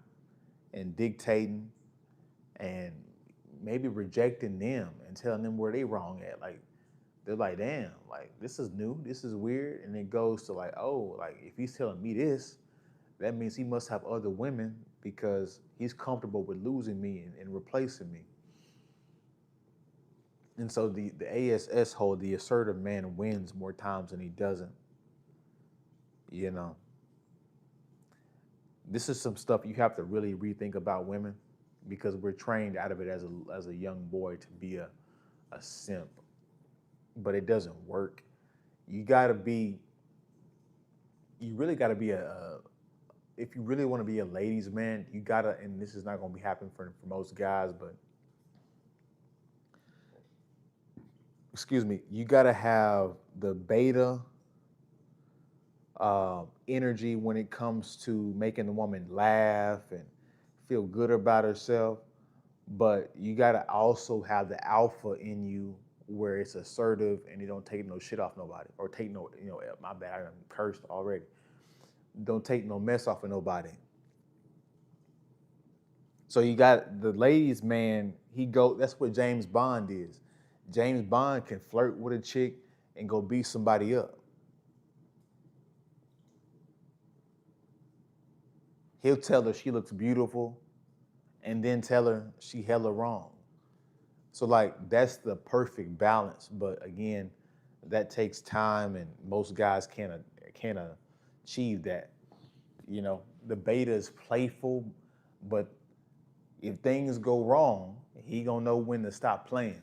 and dictating and maybe rejecting them and telling them where they wrong at. Like they're like, damn, like this is new, this is weird, and it goes to like, oh, like if he's telling me this, that means he must have other women because he's comfortable with losing me and replacing me. And so the ASS hold, the assertive man wins more times than he doesn't. You know, this is some stuff you have to really rethink about women because we're trained out of it as a young boy to be a simp, but it doesn't work. You gotta be, you really gotta be if you really want to be a ladies' man, you gotta, and this is not gonna be happening for most guys, but excuse me, you gotta have the beta energy when it comes to making the woman laugh and feel good about herself. But you gotta also have the alpha in you where it's assertive and you don't take no shit off nobody or take no, my bad, I done cursed already. Don't take no mess off of nobody. So you got the ladies' man. That's what James Bond is. James Bond can flirt with a chick and go beat somebody up. He'll tell her she looks beautiful, and then tell her she hella wrong. So like that's the perfect balance. But again, that takes time, and most guys can't achieve that. The beta is playful, but if things go wrong, he gonna know when to stop playing.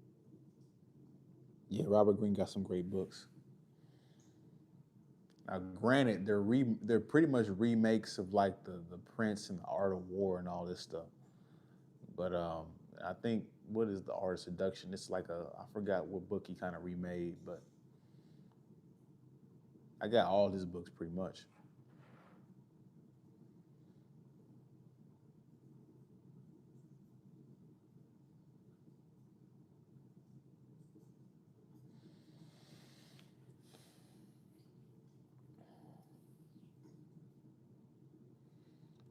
Yeah, Robert Greene got some great books. Now, granted, they're pretty much remakes of like the Prince and the Art of War and all this stuff. But I think what is the Art of Seduction? It's like I forgot what book he kind of remade, but I got all his books pretty much.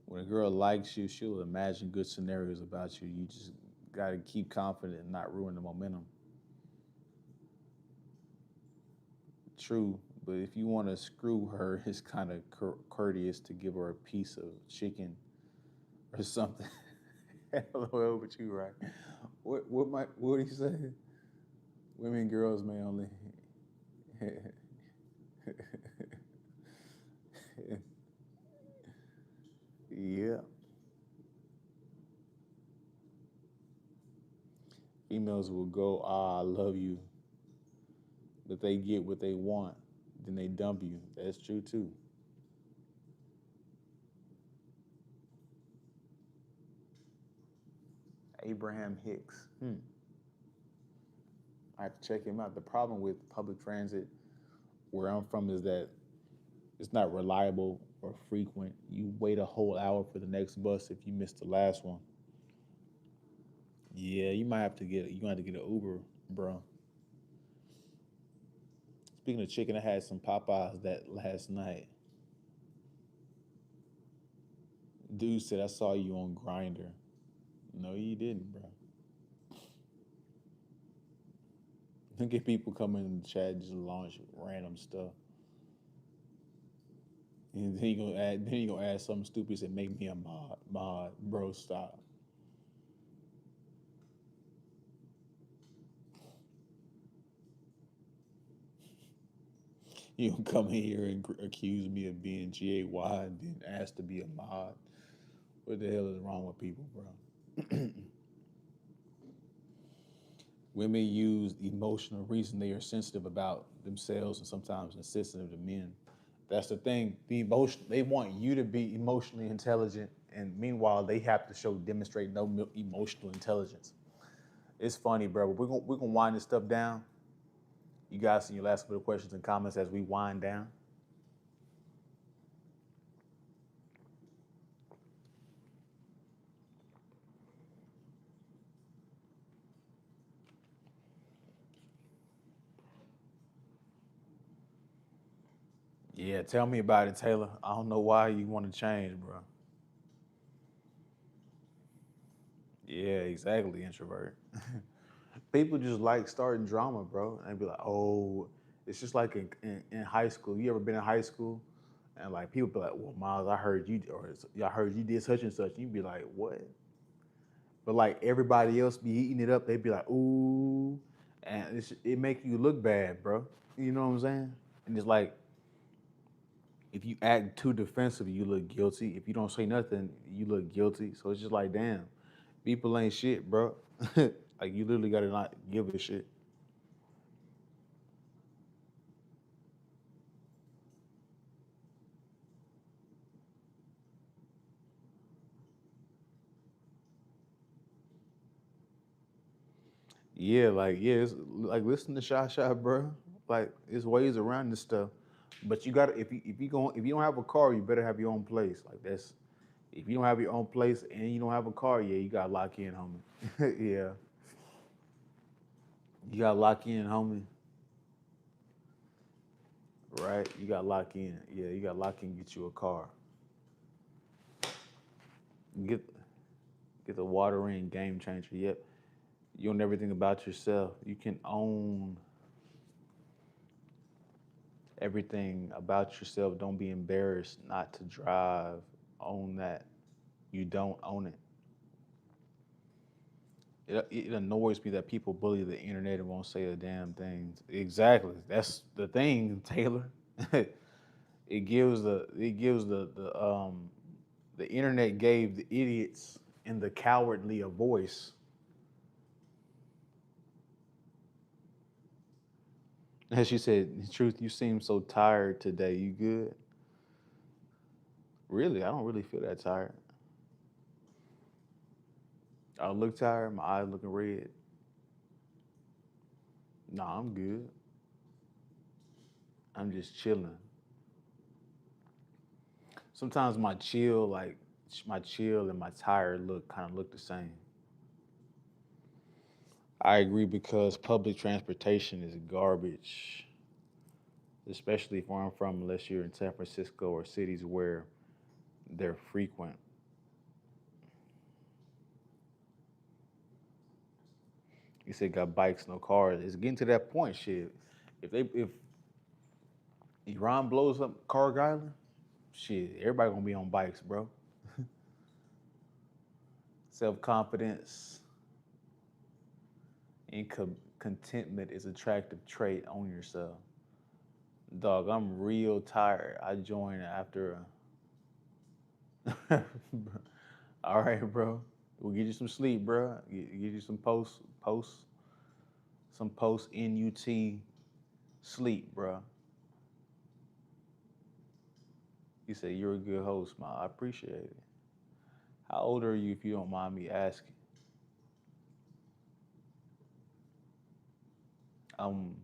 When a girl likes you, she'll imagine good scenarios about you. You just got to keep confident and not ruin the momentum. True, but if you want to screw her, it's kind of courteous to give her a piece of chicken or something. LOL, but you right. What do you say? Women, girls may only. Yeah, females will go, I love you, but they get what they want, then they dump you. That's true too. Abraham Hicks. I have to check him out. The problem with public transit where I'm from is that it's not reliable or frequent. You wait a whole hour for the next bus if you miss the last one. Yeah, you might have to get an Uber, bro. Speaking of chicken, I had some Popeyes that last night. Dude said I saw you on Grinder. No, you didn't, bro. Look at people coming in the chat just launch random stuff. And then you gonna add something stupid and make me a mod, bro. Stop. You don't come in here and accuse me of being GAY and then ask to be a mod. What the hell is wrong with people, bro? Women use emotional reason. They are sensitive about themselves and sometimes insensitive to men. That's the thing. They want you to be emotionally intelligent, and meanwhile they have to demonstrate no emotional intelligence. It's funny, bro. But we're gonna wind this stuff down. You guys see your last couple of questions and comments as we wind down. Yeah, tell me about it, Taylor. I don't know why you want to change, bro. Yeah, exactly, introvert. People just like starting drama, bro. And be like, oh, it's just like in high school. You ever been in high school? And like people be like, well, Miles, I heard you, or I heard you did such and such. And you be like, what? But like everybody else be eating it up. They be like, ooh, and it make you look bad, bro. You know what I'm saying? And it's like if you act too defensive, you look guilty. If you don't say nothing, you look guilty. So it's just like, damn, people ain't shit, bro. Like you literally gotta not give a shit. Yeah, like yeah, it's like listen to Shot, bro. Like there's ways around this stuff, but you gotta if you don't have a car, you better have your own place. Like that's if you don't have your own place and you don't have a car, yeah, you gotta lock in, homie. Yeah, you gotta lock in, homie. Right? You gotta lock in. Yeah, you gotta lock in. Get you a car. Get get the water in game changer. Yep. You own everything about yourself. You can own everything about yourself. Don't be embarrassed not to drive. Own that. You don't own it. It annoys me that people bully the internet and won't say a damn thing. Exactly. That's the thing, Taylor. The internet gave the idiots and the cowardly a voice. As she said, truth, you seem so tired today. You good? Really? I don't really feel that tired. I look tired. My eyes looking red. Nah, I'm good. I'm just chilling. Sometimes my chill and my tired look kind of look the same. I agree because public transportation is garbage, especially where I'm from, unless you're in San Francisco or cities where they're frequent. You said got bikes, no cars. It's getting to that point, shit. If Iran blows up Carg Island, shit, everybody gonna be on bikes, bro. Self confidence and contentment is attractive trait on yourself. Dog, I'm real tired. I joined after. All right, bro. We'll get you some sleep, bro. Get you some post NUT sleep, bro. He said you're a good host, man. I appreciate it. How old are you, if you don't mind me asking? I'm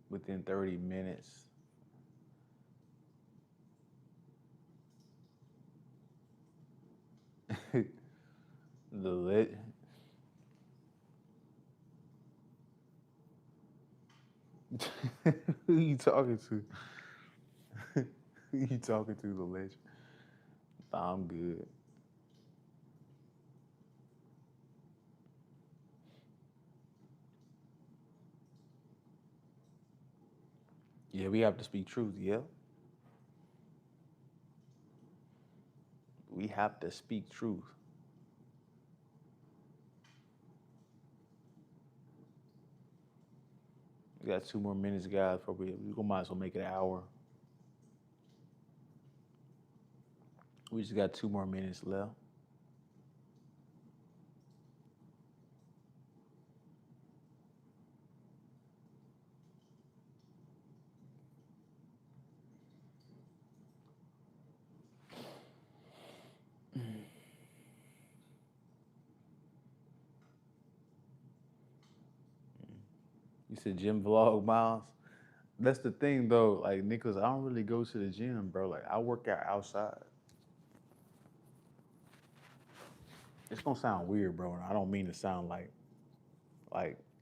within 30 minutes. the lit. Who you talking to? Who you talking to, the legend? Nah, I'm good. Yeah, we have to speak truth. Yeah, we have to speak truth. We got 2 more minutes, guys. Probably we might as well make it an hour. We just got 2 more minutes left. You said gym vlog, Miles. That's the thing, though. Like Nicholas, I don't really go to the gym, bro. Like I work out outside. It's gonna sound weird, bro. And I don't mean to sound like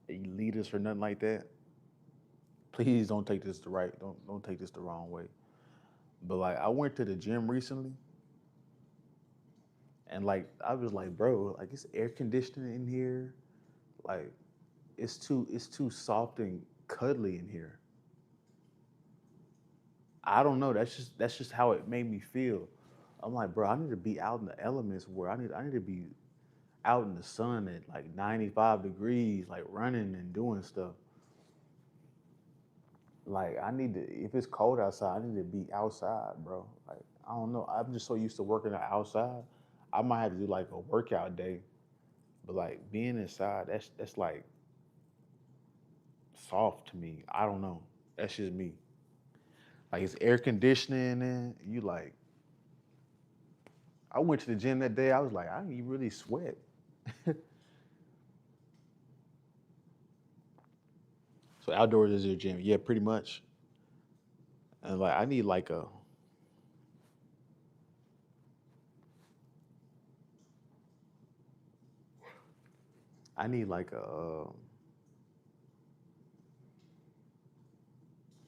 elitist or nothing like that. Please don't take this the right. Don't take this the wrong way. But like I went to the gym recently, and like I was like, bro, like it's air conditioning in here. Like it's too soft and cuddly in here. I don't know. That's just how it made me feel. I'm like, bro, I need to be out in the elements where I need to be out in the sun at like 95 degrees, like running and doing stuff. Like I need to, if it's cold outside, I need to be outside, bro. Like I don't know. I'm just so used to working outside. I might have to do like a workout day, but like being inside, that's like soft to me. I don't know. That's just me. Like it's air conditioning and you like. I went to the gym that day. I was like, I didn't really sweat. So outdoors is your gym, yeah, pretty much. And like I need like a.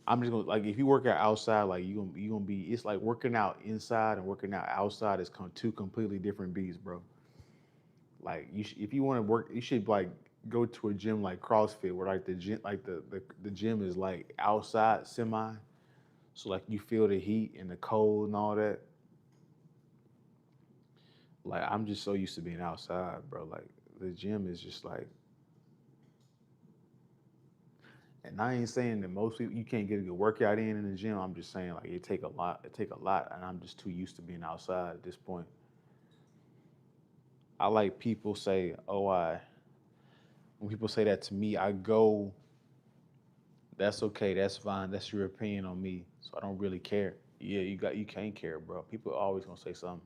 I'm just gonna like if you work out outside, like you gonna be. It's like working out inside and working out outside is two completely different beasts, bro. Like if you want to work, you should like go to a gym like CrossFit, where like the gym, like the gym is like outside semi, so like you feel the heat and the cold and all that. Like I'm just so used to being outside, bro. Like the gym is just like, and I ain't saying that most people you can't get a good workout in the gym. I'm just saying like it take a lot. It take a lot, and I'm just too used to being outside at this point. I like people say, "Oh, I." When people say that to me, I go That's okay. That's fine. That's your opinion on me. So I don't really care. Yeah, you can't care, bro. People always gonna say something.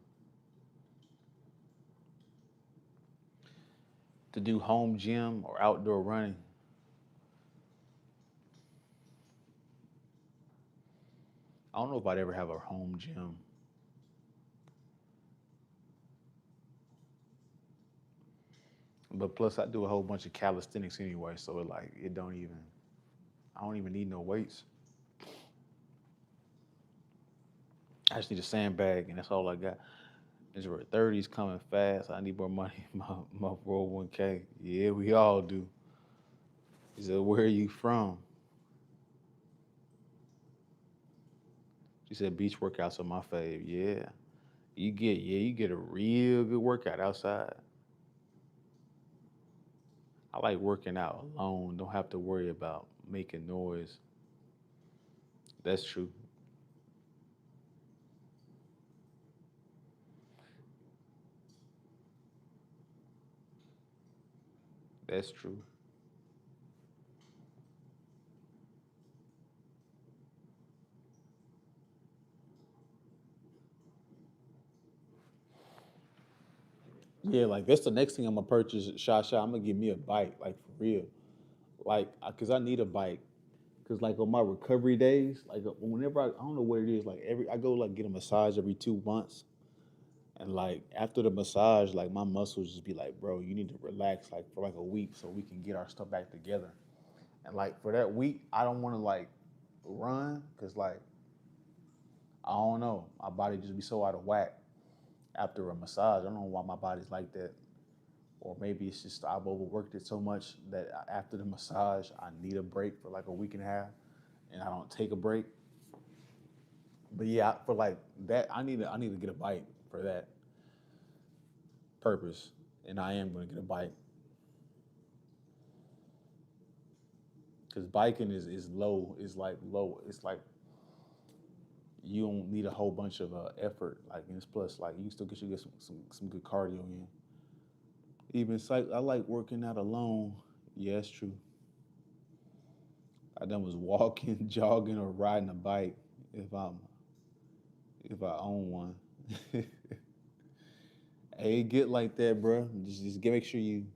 To do home gym or outdoor running, I don't know if I'd ever have a home gym. But plus I do a whole bunch of calisthenics anyway, so it don't even I don't even need no weights. I just need a sandbag and that's all I got. It's your 30s coming fast. I need more money in my 401k. Yeah, we all do. He said, where are you from? She said, beach workouts are my fave. Yeah. You get a real good workout outside. I like working out alone. Don't have to worry about making noise. That's true. That's true. Yeah, like that's the next thing I'm gonna purchase. Shot. I'm gonna give me a bike, like for real. Like, cause I need a bike. Cause like on my recovery days, like whenever I don't know what it is, like I go like get a massage every 2 months, and like after the massage, like my muscles just be like, bro, you need to relax like for like a week so we can get our stuff back together. And like for that week, I don't want to like run, cause like I don't know, my body just be so out of whack after a massage. I don't know why my body's like that. Or maybe it's just I've overworked it so much that after the massage, I need a break for like a week and a half, and I don't take a break. But yeah, for like that, I need to get a bike for that purpose, and I am going to get a bike because biking is low. Is like low. It's like you don't need a whole bunch of effort. Like and it's plus like you still get some good cardio in. Even I like working out alone. Yeah, it's true. I done was walking, jogging, or riding a bike if I'm if I own one. Hey, get like that, bro. Just make sure you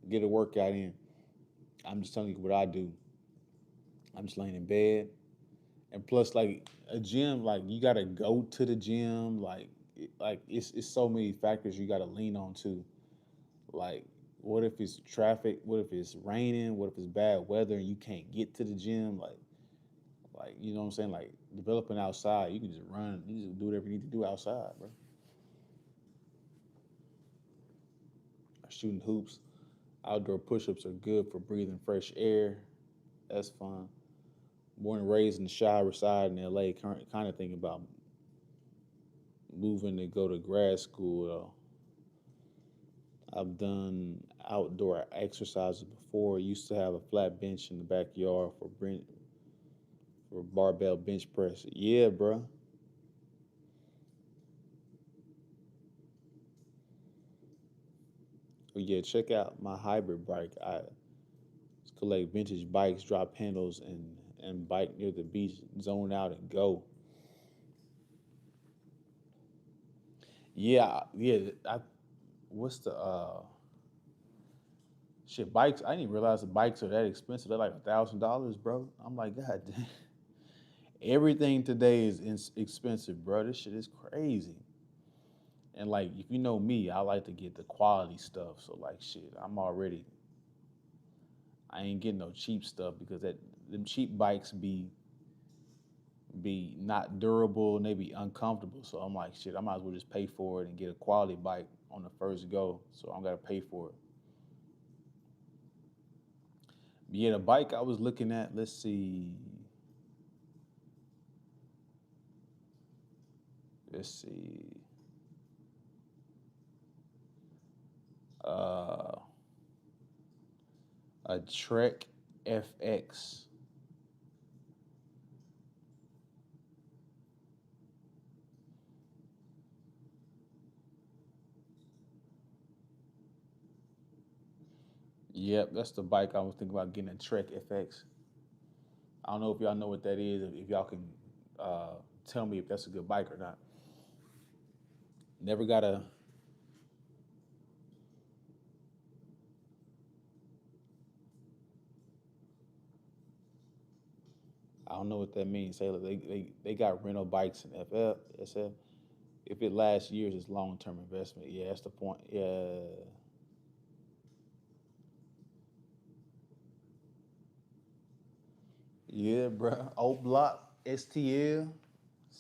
get a workout in. I'm just telling you what I do. I'm just laying in bed, and plus, like a gym, like you gotta go to the gym. Like it's so many factors you gotta lean on too. Like, what if it's traffic? What if it's raining? What if it's bad weather and you can't get to the gym? Like you know what I'm saying? Like developing outside, you can just run. You just do whatever you need to do outside, bro. Shooting hoops, outdoor push-ups are good for breathing fresh air. That's fun. Born and raised in the Shire, reside in LA. Kind of thinking about moving to go to grad school. Though. I've done outdoor exercises before. Used to have a flat bench in the backyard for barbell bench press. Yeah, bro. Oh, yeah, check out my hybrid bike. I collect vintage bikes, drop handles, and bike near the beach, zone out and go. Yeah, yeah. What's the shit bikes? I didn't even realize the bikes are that expensive. They're like $1,000, bro. I'm like, God damn. Everything today is expensive, bro. This shit is crazy. And like, if you know me, I like to get the quality stuff. So like, shit, I ain't getting no cheap stuff because that them cheap bikes be not durable and they be uncomfortable. So I'm like, shit, I might as well just pay for it and get a quality bike on the first go. So I don't gotta pay for it. Yeah, the bike I was looking at, let's see, let's see, uh, a Trek FX. Yep, that's the bike I was thinking about getting, a Trek FX. I don't know if y'all know what that is. If y'all can uh, tell me if that's a good bike or not. Never got a. I don't know what that means. Say they got rental bikes and FF. SF. If it lasts years, it's long term investment. Yeah, that's the point. Yeah, yeah, bro. Old block, STL,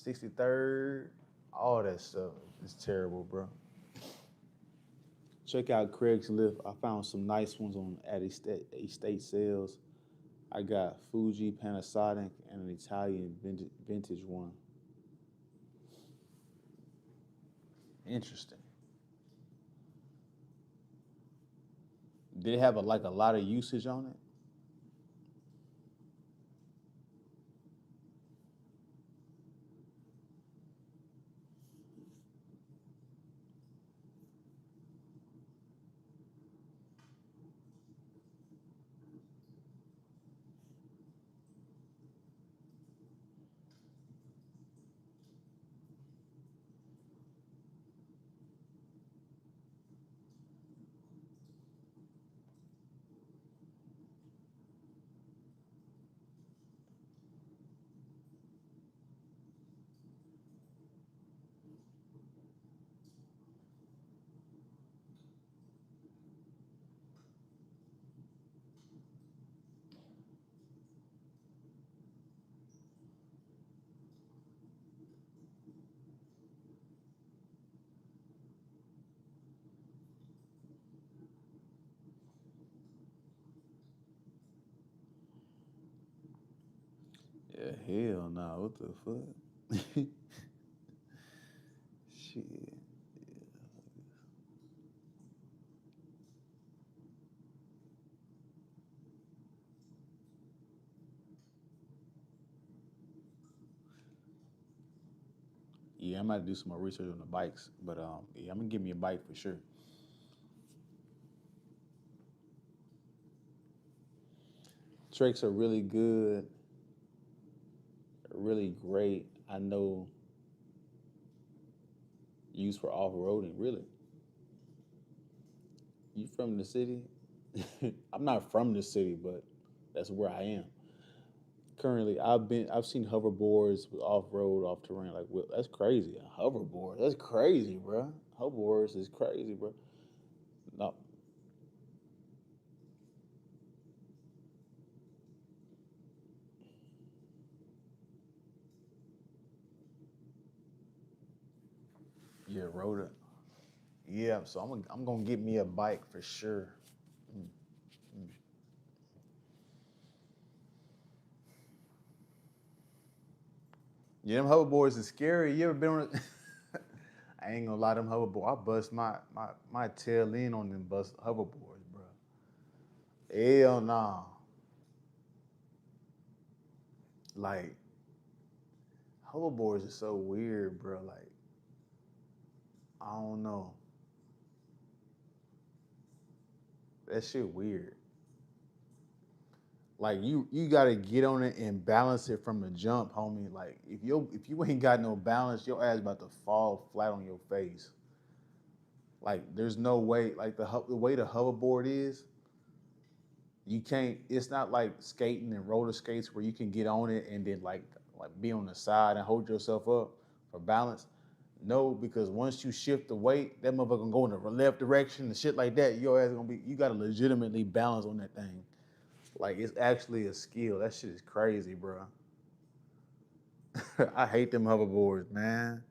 63rd, all that stuff. It's terrible, bro. Check out Craigslist. I found some nice ones on at estate sales. I got Fuji, Panasonic, and an Italian vintage one. Interesting. Did it have like a lot of usage on it? Yeah, hell no. What the fuck? Shit. Yeah, I'm gonna do some more research on the bikes, but yeah, I'm gonna give me a bike for sure. Tricks are really good, really great. I know used for off roading. Really, you from the city? I'm not from the city, but that's where I am currently. I've seen hoverboards with off road, off terrain. Like that's crazy. A hoverboard, that's crazy, bro. Hoverboards is crazy, bro. No, yeah, rode it. Yeah, so I'm gonna get me a bike for sure. Mm, mm. Yeah, them hoverboards is scary. You ever been on? I ain't gonna lie, them hoverboard. I bust my tail in on them bust hoverboards, bro. Hell nah. Like hoverboards are so weird, bro. Like I don't know. That shit weird. Like you gotta get on it and balance it from the jump, homie. Like if you ain't got no balance, your ass about to fall flat on your face. Like there's no way. Like the way the hoverboard is, you can't. It's not like skating and roller skates where you can get on it and then like be on the side and hold yourself up for balance. No, because once you shift the weight, that motherfucker gonna go in the left direction and shit like that. Your ass gonna be. You gotta legitimately balance on that thing. Like it's actually a skill. That shit is crazy, bro. I hate them hoverboards, man.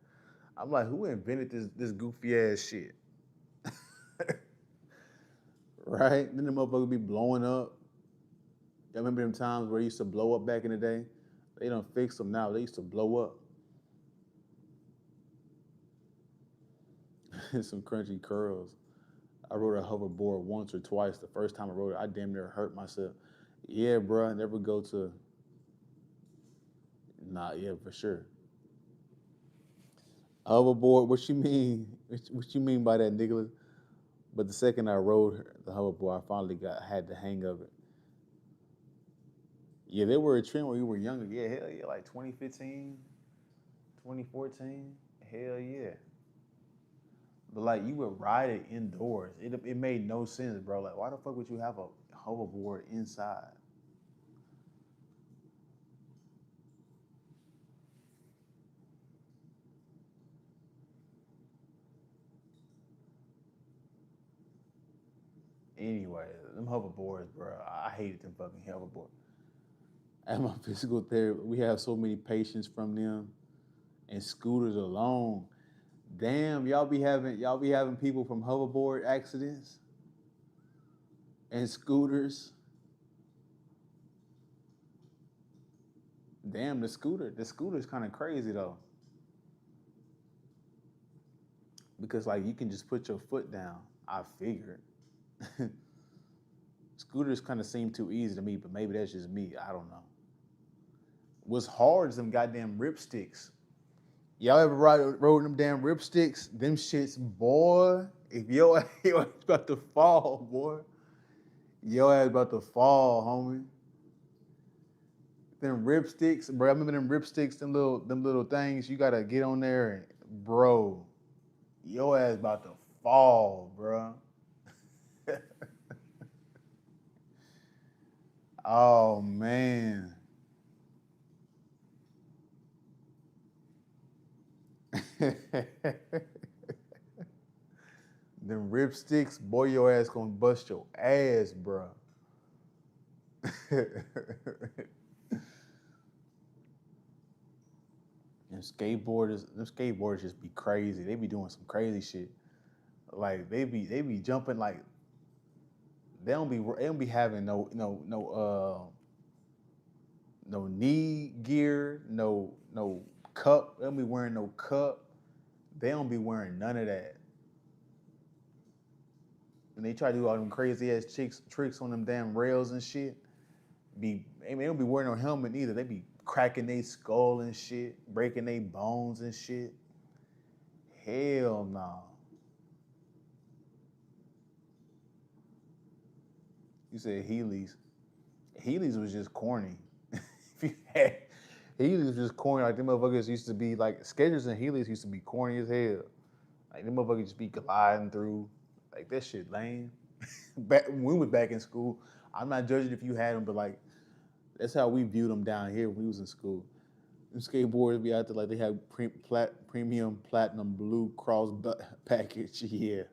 I'm like, who invented this goofy ass shit? Right? Then the motherfucker be blowing up. I remember them times where it used to blow up back in the day. They don't fix them now. They used to blow up. Some crunchy curls. I rode a hoverboard once or twice. The first time I rode it, I damn near hurt myself. Yeah, bro. I never go to. Nah, yeah, for sure. Hoverboard. What you mean? What you mean by that, Nicholas? But the second I rode the hoverboard, I finally got had the hang of it. Yeah, they were a trend when we were younger. Yeah, hell yeah, like 2015, 2014. Hell yeah. But like you would ride it indoors. It made no sense, bro. Like why the fuck would you have a hoverboard inside? Anyway, them hoverboards, bro. I hated them fucking hoverboards. At my physical therapy, we have so many patients from them and scooters alone. Damn, y'all be having people from hoverboard accidents and scooters. Damn, the scooter's kind of crazy though, because like you can just put your foot down. I figured. Scooters kind of seem too easy to me, but maybe that's just me. I don't know. What's hard is them goddamn ripsticks. Y'all ever rode them damn ripsticks? Them shits, boy. If your ass about to fall, boy. Your ass about to fall, homie. Them ripsticks, bro. I remember them ripsticks, them little things. You gotta get on there and, bro. Your ass about to fall, bro. Oh man. Them ripsticks, boy, your ass gonna bust your ass, bro. Them skateboarders just be crazy. They be doing some crazy shit. Like they be jumping like they don't be having no knee gear, no cup. They don't be wearing no cup. They don't be wearing none of that. And they try to do all them crazy ass tricks on them damn rails and shit. They don't be wearing no helmet either. They be cracking their skull and shit, breaking their bones and shit. Hell no. You said Heelys. Heelys was just corny. If you had Heelys was just corny. Like them motherfuckers used to be like Skechers and Heelys used to be corny as hell. Like them motherfuckers just be gliding through. Like that shit lame. Back when we was back in school, I'm not judging if you had them, but like that's how we viewed them down here when we was in school. Them skateboards be out there like they have premium platinum blue cross package. Yeah.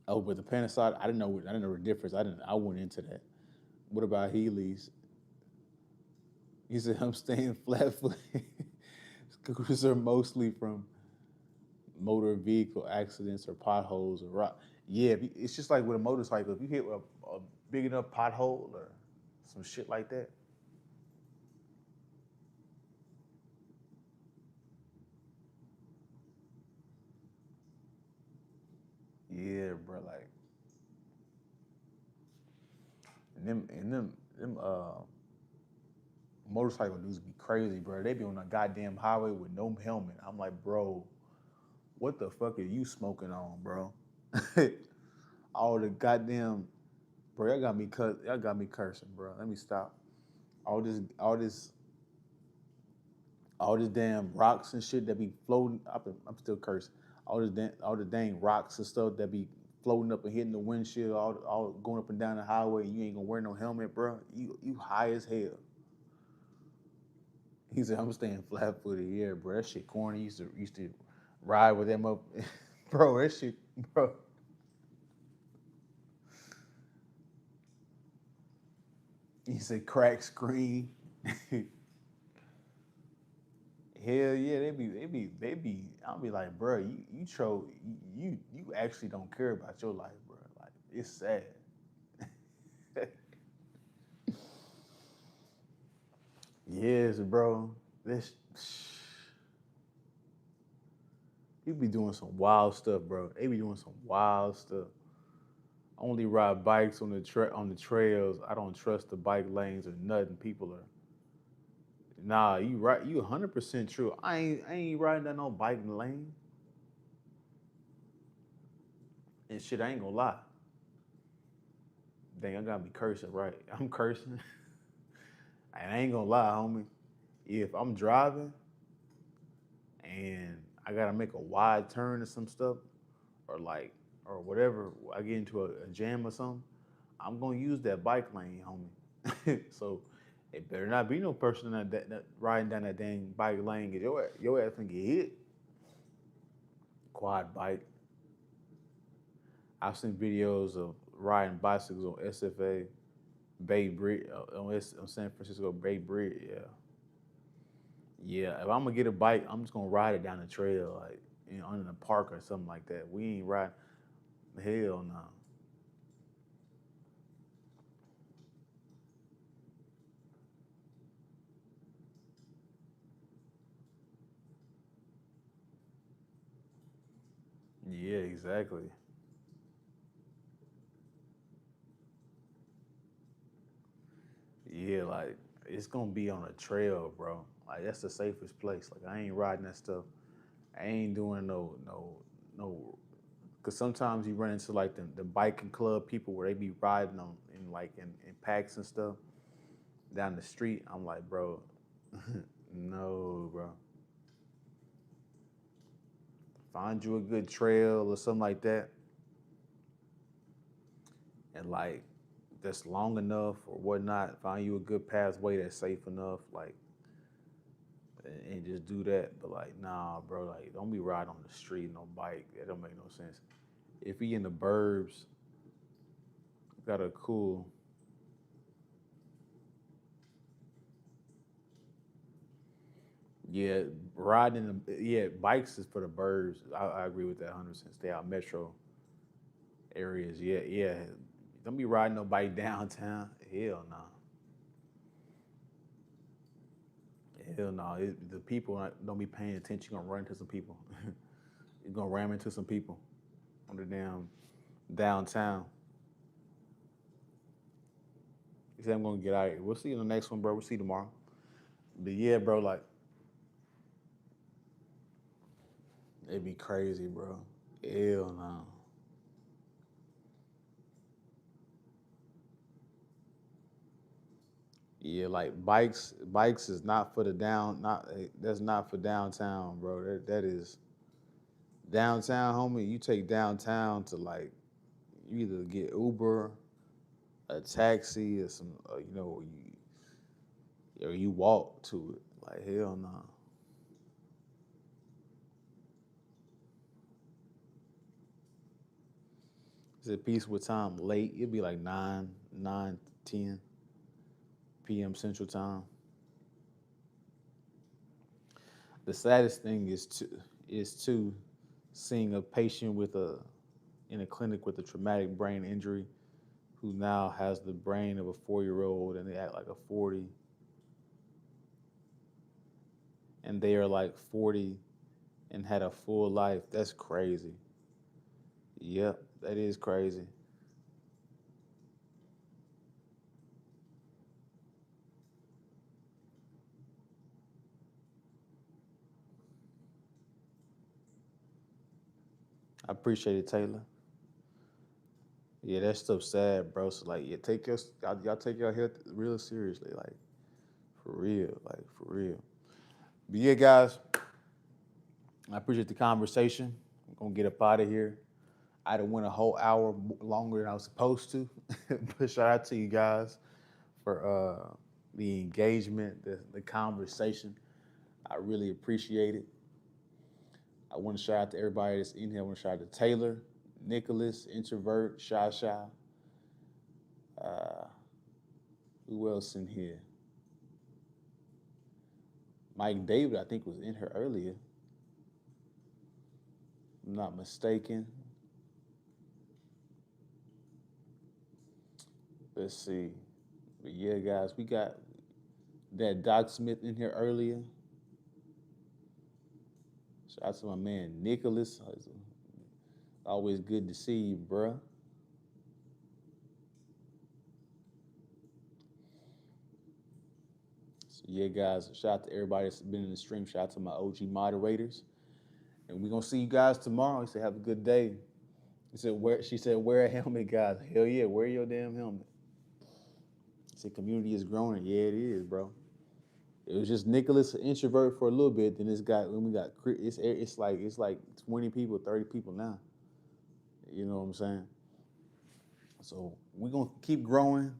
Oh, but the Panasonic, I didn't know the difference. I went into that. What about Heelys? He said I'm staying flat footed. Scooters are mostly from motor vehicle accidents or potholes or rock. Yeah, it's just like with a motorcycle. If you hit a big enough pothole or some shit like that, yeah, bro. Like and them motorcycle dudes be crazy, bro. They be on a goddamn highway with no helmet. I'm like, bro, what the fuck are you smoking on, bro? All the goddamn, bro. Y'all got me cursing, bro. Let me stop. All this, all this damn rocks and shit that be floating. I'm still cursing. All the dang rocks and stuff that be floating up and hitting the windshield, all going up and down the highway. And you ain't gonna wear no helmet, bro. You high as hell. He said, "I'm staying flat footed." Yeah, bro. That shit corny. Used to ride with them up, bro. That shit, bro. He said, "Crack screen." Hell yeah, they be. I'll be like, bro, you actually don't care about your life, bro. Like it's sad. Yes, bro. This People be doing some wild stuff, bro. They be doing some wild stuff. I only ride bikes on the trails. I don't trust the bike lanes or nothing. People are nah. You right. You 100% true. I ain't riding down no bike lane and shit. I ain't gonna lie. Dang, I gotta be cursing, right? I'm cursing. And I ain't gonna lie, homie. If I'm driving and I gotta make a wide turn or some stuff, or like, or whatever, I get into a jam or something, I'm gonna use that bike lane, homie. So it better not be no person that riding down that dang bike lane. Get your ass gonna get hit. Quad bike. I've seen videos of riding bicycles on SFA Bay Bridge on San Francisco Bay Bridge. Yeah, yeah. If I'm gonna get a bike, I'm just gonna ride it down the trail, like in the park or something like that. We ain't riding. Hell no. Yeah, exactly. Yeah, like it's gonna be on a trail, bro. Like that's the safest place. Like I ain't riding that stuff. I ain't doing no. Cause sometimes you run into like the biking club people where they be riding on in packs and stuff down the street. I'm like, bro, no, bro. Find you a good trail or something like that, and like that's long enough or whatnot. Find you a good pathway that's safe enough. Like and just do that. But like, nah, bro, like don't be riding on the street no bike. That don't make no sense. If he in the burbs, got a cool. Yeah, riding yeah, bikes is for the burbs. I agree with that 100%. Stay out metro areas. Yeah, yeah. Don't be riding no bike downtown. Hell no. Hell no. The people don't be paying attention. You're gonna run into some people. You're gonna ram into some people on the damn downtown. He said I'm gonna get out of here. We'll see you in the next one, bro. We'll see you tomorrow. But yeah, bro, like it'd be crazy, bro. Hell no. Yeah, like bikes is not for the down. Not that's not for downtown, bro. That is downtown, homie. You take downtown to like you either get Uber, a taxi, or some, or you walk to it. Like hell no. It's a peaceful time late. It'd be like 9, 10 p.m. Central Time. The saddest thing is to seeing a patient with a in a clinic with a traumatic brain injury who now has the brain of a 4 year old and they act like a 40 and they are like 40 and had a full life. That's crazy. Yep, that is crazy. I appreciate it, Taylor. Yeah, that stuff's sad, bro. So like, yeah, y'all take your health real seriously, like for real, like for real. But yeah, guys, I appreciate the conversation. I'm gonna get up out of here. I done went a whole hour longer than I was supposed to. But shout out to you guys for the engagement, the conversation. I really appreciate it. I want to shout out to everybody that's in here. I want to shout out to Taylor, Nicholas, Introvert, Sha Sha. Uh, who else in here? Mike David, I think, was in here earlier. If I'm not mistaken. Let's see. But yeah, guys, we got that Doc Smith in here earlier. Shout out to my man Nicholas. Always good to see you, bruh. So yeah, guys, shout out to everybody that's been in the stream. Shout out to my OG moderators. And we're gonna see you guys tomorrow. So have a good day. She said, wear a helmet, guys. Hell yeah, wear your damn helmet. Said community is growing. Yeah, it is, bro. It was just Nicholas, an introvert for a little bit. Then when we got it's like 20 people, 30 people now. You know what I'm saying? So we're gonna keep growing,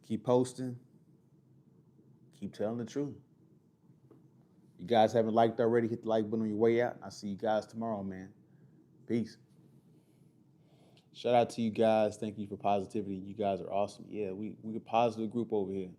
keep posting, keep telling the truth. You guys haven't liked already, hit the like button on your way out. I'll see you guys tomorrow, man. Peace. Shout out to you guys. Thank you for positivity. You guys are awesome. Yeah, we a positive group over here.